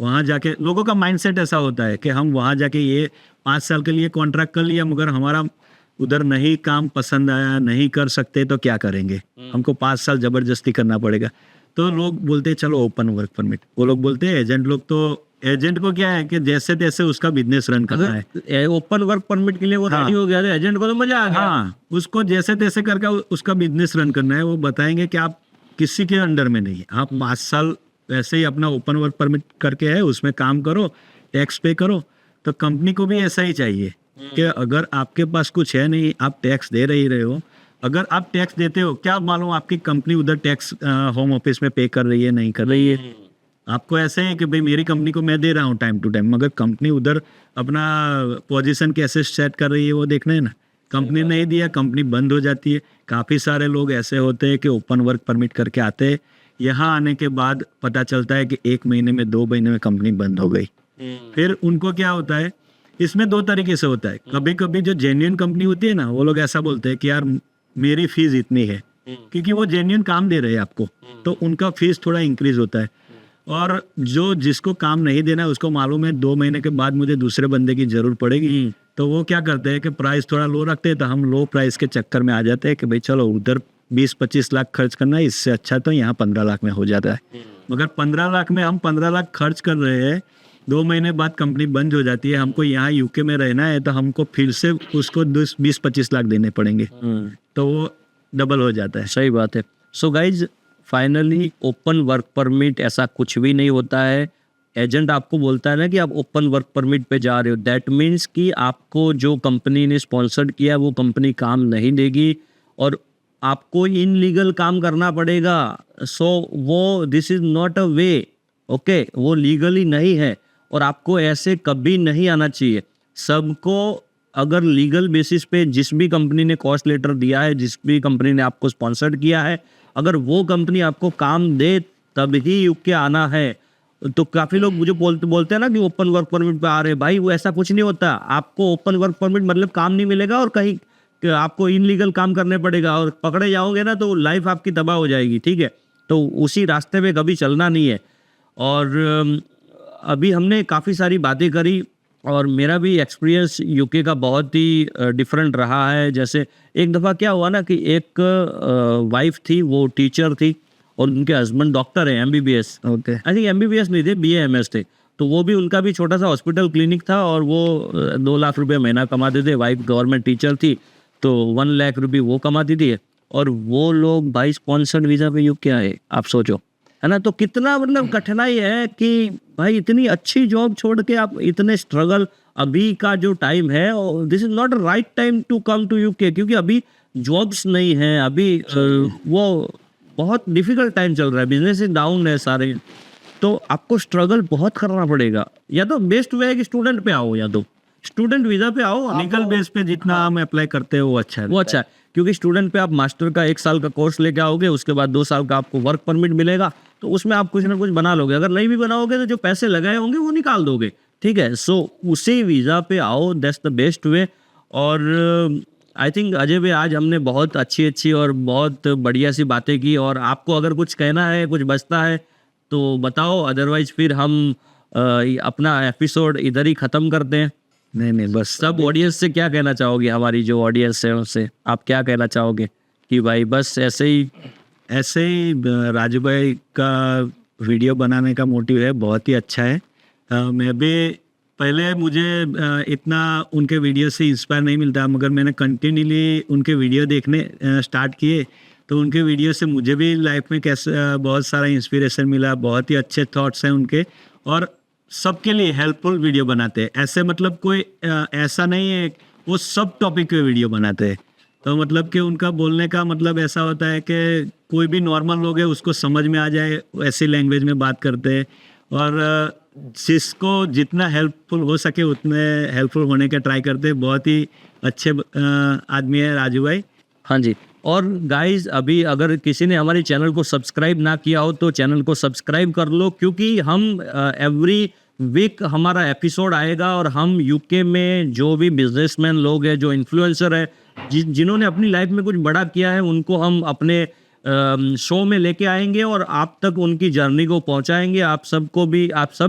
वहाँ जाके लोगों का माइंडसेट ऐसा होता है कि हम वहाँ जाके ये 5 साल के लिए कॉन्ट्रैक्ट कर लिया, मगर हमारा उधर नहीं काम पसंद आया, नहीं कर सकते तो क्या करेंगे, हमको 5 साल जबरदस्ती करना पड़ेगा। तो लोग बोलते हैं चलो ओपन वर्क परमिट। वो लोग बोलते हैं, एजेंट लोग, तो एजेंट को क्या है कि जैसे तैसे उसका बिजनेस रन करना है। ओपन वर्क परमिट के लिए वो रेडी हो गया तो एजेंट को तो मजा आ गया। हाँ, उसको जैसे तैसे करके उसका बिजनेस रन करना है। वो बताएंगे कि आप किसी के अंडर में नहीं, आप 5 साल वैसे ही अपना ओपन वर्क परमिट करके है उसमें काम करो, टैक्स पे करो। तो कंपनी को भी ऐसा ही चाहिए कि अगर आपके पास कुछ है नहीं, आप टैक्स दे रहे हो। अगर आप टैक्स देते हो, क्या मालूम आपकी कंपनी उधर टैक्स होम ऑफिस में पे कर रही है, नहीं कर रही है। आपको ऐसे है कि भाई मेरी कंपनी को मैं दे रहा हूँ टाइम टू टाइम, मगर कंपनी उधर अपना पोजीशन कैसे सेट कर रही है वो देखना है ना। कंपनी नहीं दिया, कंपनी बंद हो जाती है। काफ़ी सारे लोग ऐसे होते हैं कि ओपन वर्क परमिट करके आते हैं, यहाँ आने के बाद पता चलता है कि 1 महीने में 2 महीने में कंपनी बंद हो गई। फिर उनको क्या होता है, इसमें 2 तरीके से होता है। कभी कभी जो जेन्युइन कंपनी होती है ना, वो लोग ऐसा बोलते हैं कि यार मेरी फीस इतनी है, क्योंकि वो जेन्युइन काम दे रहे हैं आपको, तो उनका फीस थोड़ा इंक्रीज होता है। और जो जिसको काम नहीं देना है उसको मालूम है 2 महीने के बाद मुझे दूसरे बंदे की जरूरत पड़ेगी, तो वो क्या करते हैं कि प्राइस थोड़ा लो रखते हैं, तो हम लो प्राइस के चक्कर में आ जाते हैं कि भाई चलो उधर 20-25 लाख खर्च करना है, इससे अच्छा तो यहाँ 15 लाख में हो जाता है। मगर 15 लाख में हम 15 लाख खर्च कर रहे हैं, 2 महीने बाद कंपनी बंद हो जाती है, हमको यहाँ यूके में रहना है, तो हमको फिर से उसको 20-25 लाख देने पड़ेंगे, तो वो डबल हो जाता है। सही बात है। So guys finally open work permit ऐसा कुछ भी नहीं होता है। एजेंट आपको बोलता है ना कि आप ओपन वर्क परमिट पे जा रहे हो, दैट मीन्स कि आपको जो कंपनी ने स्पॉन्सर्ड किया वो कंपनी काम नहीं देगी और आपको इनलीगल काम करना पड़ेगा। सो वो this is not a way, okay, वो लीगली नहीं है और आपको ऐसे कभी नहीं आना चाहिए। सबको अगर लीगल बेसिस पे जिस भी कंपनी ने कॉस्ट लेटर दिया है, जिस भी कंपनी ने आपको स्पॉन्सर्ड किया है, अगर वो कंपनी आपको काम दे तब ही यूके आना है। तो काफ़ी लोग मुझे बोलते हैं ना कि ओपन वर्क परमिट पे आ रहे हैं, भाई वो ऐसा कुछ नहीं होता। आपको ओपन वर्क परमिट मतलब काम नहीं मिलेगा और कहीं कि आपको इनलीगल काम करने पड़ेगा और पकड़े जाओगे ना तो लाइफ आपकी तबाह हो जाएगी, ठीक है। तो उसी रास्ते पे कभी चलना नहीं है। और अभी हमने काफ़ी सारी बातें करी और मेरा भी एक्सपीरियंस यूके का बहुत ही डिफरेंट रहा है। जैसे एक दफ़ा क्या हुआ ना कि एक वाइफ थी, वो टीचर थी और उनके हस्बैंड डॉक्टर है, MBBS। Okay, I think MBBS नहीं थे, BA MS थे। तो वो भी, उनका भी छोटा सा हॉस्पिटल क्लिनिक था और वो 2 लाख रुपये महीना कमाते थे। वाइफ गवर्नमेंट टीचर थी तो 1 लाख रुपये वो कमाती थी और वो लोग भाई स्पॉन्सर्ड वीज़ा पे यूके आए, आप सोचो, है ना। तो कितना मतलब कठिनाई है कि भाई इतनी अच्छी जॉब छोड़ के आप इतने स्ट्रगल, अभी का जो टाइम है this is not right time to come to UK, क्योंकि अभी जॉब्स नहीं हैं, अभी वो बहुत डिफिकल्ट टाइम चल रहा है, बिजनेस डाउन है सारे। तो आपको स्ट्रगल बहुत करना पड़ेगा। या तो बेस्ट वे है कि स्टूडेंट पे आओ, या तो स्टूडेंट वीज़ा पे आओ। लीगल बेस पे जितना हम अप्लाई करते हैं वो अच्छा है, वो अच्छा है, क्योंकि स्टूडेंट पे आप मास्टर का 1 साल का कोर्स लेके आओगे, उसके बाद 2 साल का आपको वर्क परमिट मिलेगा, तो उसमें आप कुछ ना कुछ बना लोगे। अगर नहीं भी बनाओगे तो जो पैसे लगाए होंगे वो निकाल दोगे, ठीक है। सो उसी वीज़ा पे आओ, दैट्स द बेस्ट वे। और आई थिंक अजय भाई आज हमने बहुत अच्छी और बहुत बढ़िया सी बातें की, और आपको अगर कुछ कहना है, कुछ बचता है तो बताओ, अदरवाइज फिर हम अपना एपिसोड इधर ही ख़त्म करते हैं। नहीं बस सब ऑडियंस से क्या कहना चाहोगे, हमारी जो ऑडियंस है उससे आप क्या कहना चाहोगे कि भाई बस ऐसे ही राजू भाई का वीडियो बनाने का मोटिव है, बहुत ही अच्छा है। मैं भी पहले मुझे इतना उनके वीडियो से इंस्पायर नहीं मिलता, मगर मैंने कंटिन्यूली उनके वीडियो देखने स्टार्ट किए, तो उनके वीडियो से मुझे भी लाइफ में कैसे बहुत सारा इंस्पिरेशन मिला। बहुत ही अच्छे थॉट्स हैं उनके और सबके लिए हेल्पफुल वीडियो बनाते हैं। ऐसे मतलब कोई ऐसा नहीं है, वो सब टॉपिक पे वीडियो बनाते हैं। तो मतलब कि उनका बोलने का मतलब ऐसा होता है कि कोई भी नॉर्मल लोग है उसको समझ में आ जाए, ऐसी लैंग्वेज में बात करते हैं। और जिसको जितना हेल्पफुल हो सके उतने हेल्पफुल होने का ट्राई करते हैं। बहुत ही अच्छे आदमी है राजू भाई। हाँ जी। और गाइज अभी अगर किसी ने हमारे चैनल को सब्सक्राइब ना किया हो तो चैनल को सब्सक्राइब कर लो, क्योंकि हम एवरी वीक हमारा एपिसोड आएगा और हम यूके में जो भी बिजनेसमैन लोग हैं, जो इन्फ्लुएंसर है, जिन्होंने अपनी लाइफ में कुछ बड़ा किया है, उनको हम अपने शो में लेके आएंगे और आप तक उनकी जर्नी को पहुंचाएंगे। आप सब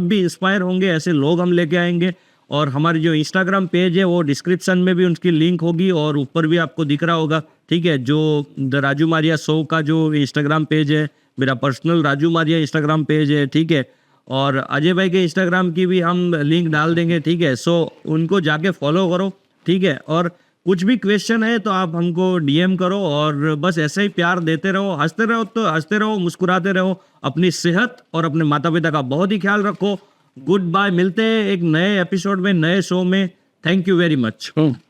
भी इंस्पायर होंगे, ऐसे लोग हम लेके आएंगे। और हमारी जो इंस्टाग्राम पेज है वो डिस्क्रिप्शन में भी उनकी लिंक होगी और ऊपर भी आपको दिख रहा होगा, ठीक है। जो द राजू मारिया शो का जो इंस्टाग्राम पेज है, मेरा personal Raju Maria Instagram page है, ठीक है। और अजय भाई के इंस्टाग्राम की भी हम लिंक डाल देंगे, ठीक है। सो उनको जाके फॉलो करो, ठीक है। और कुछ भी क्वेश्चन है तो आप हमको DM करो और बस ऐसे ही प्यार देते रहो, हंसते रहो, मुस्कुराते रहो। अपनी सेहत और अपने माता पिता का बहुत ही ख्याल रखो। गुड बाय, मिलते हैं एक नए एपिसोड में, नए शो में। Thank you very much.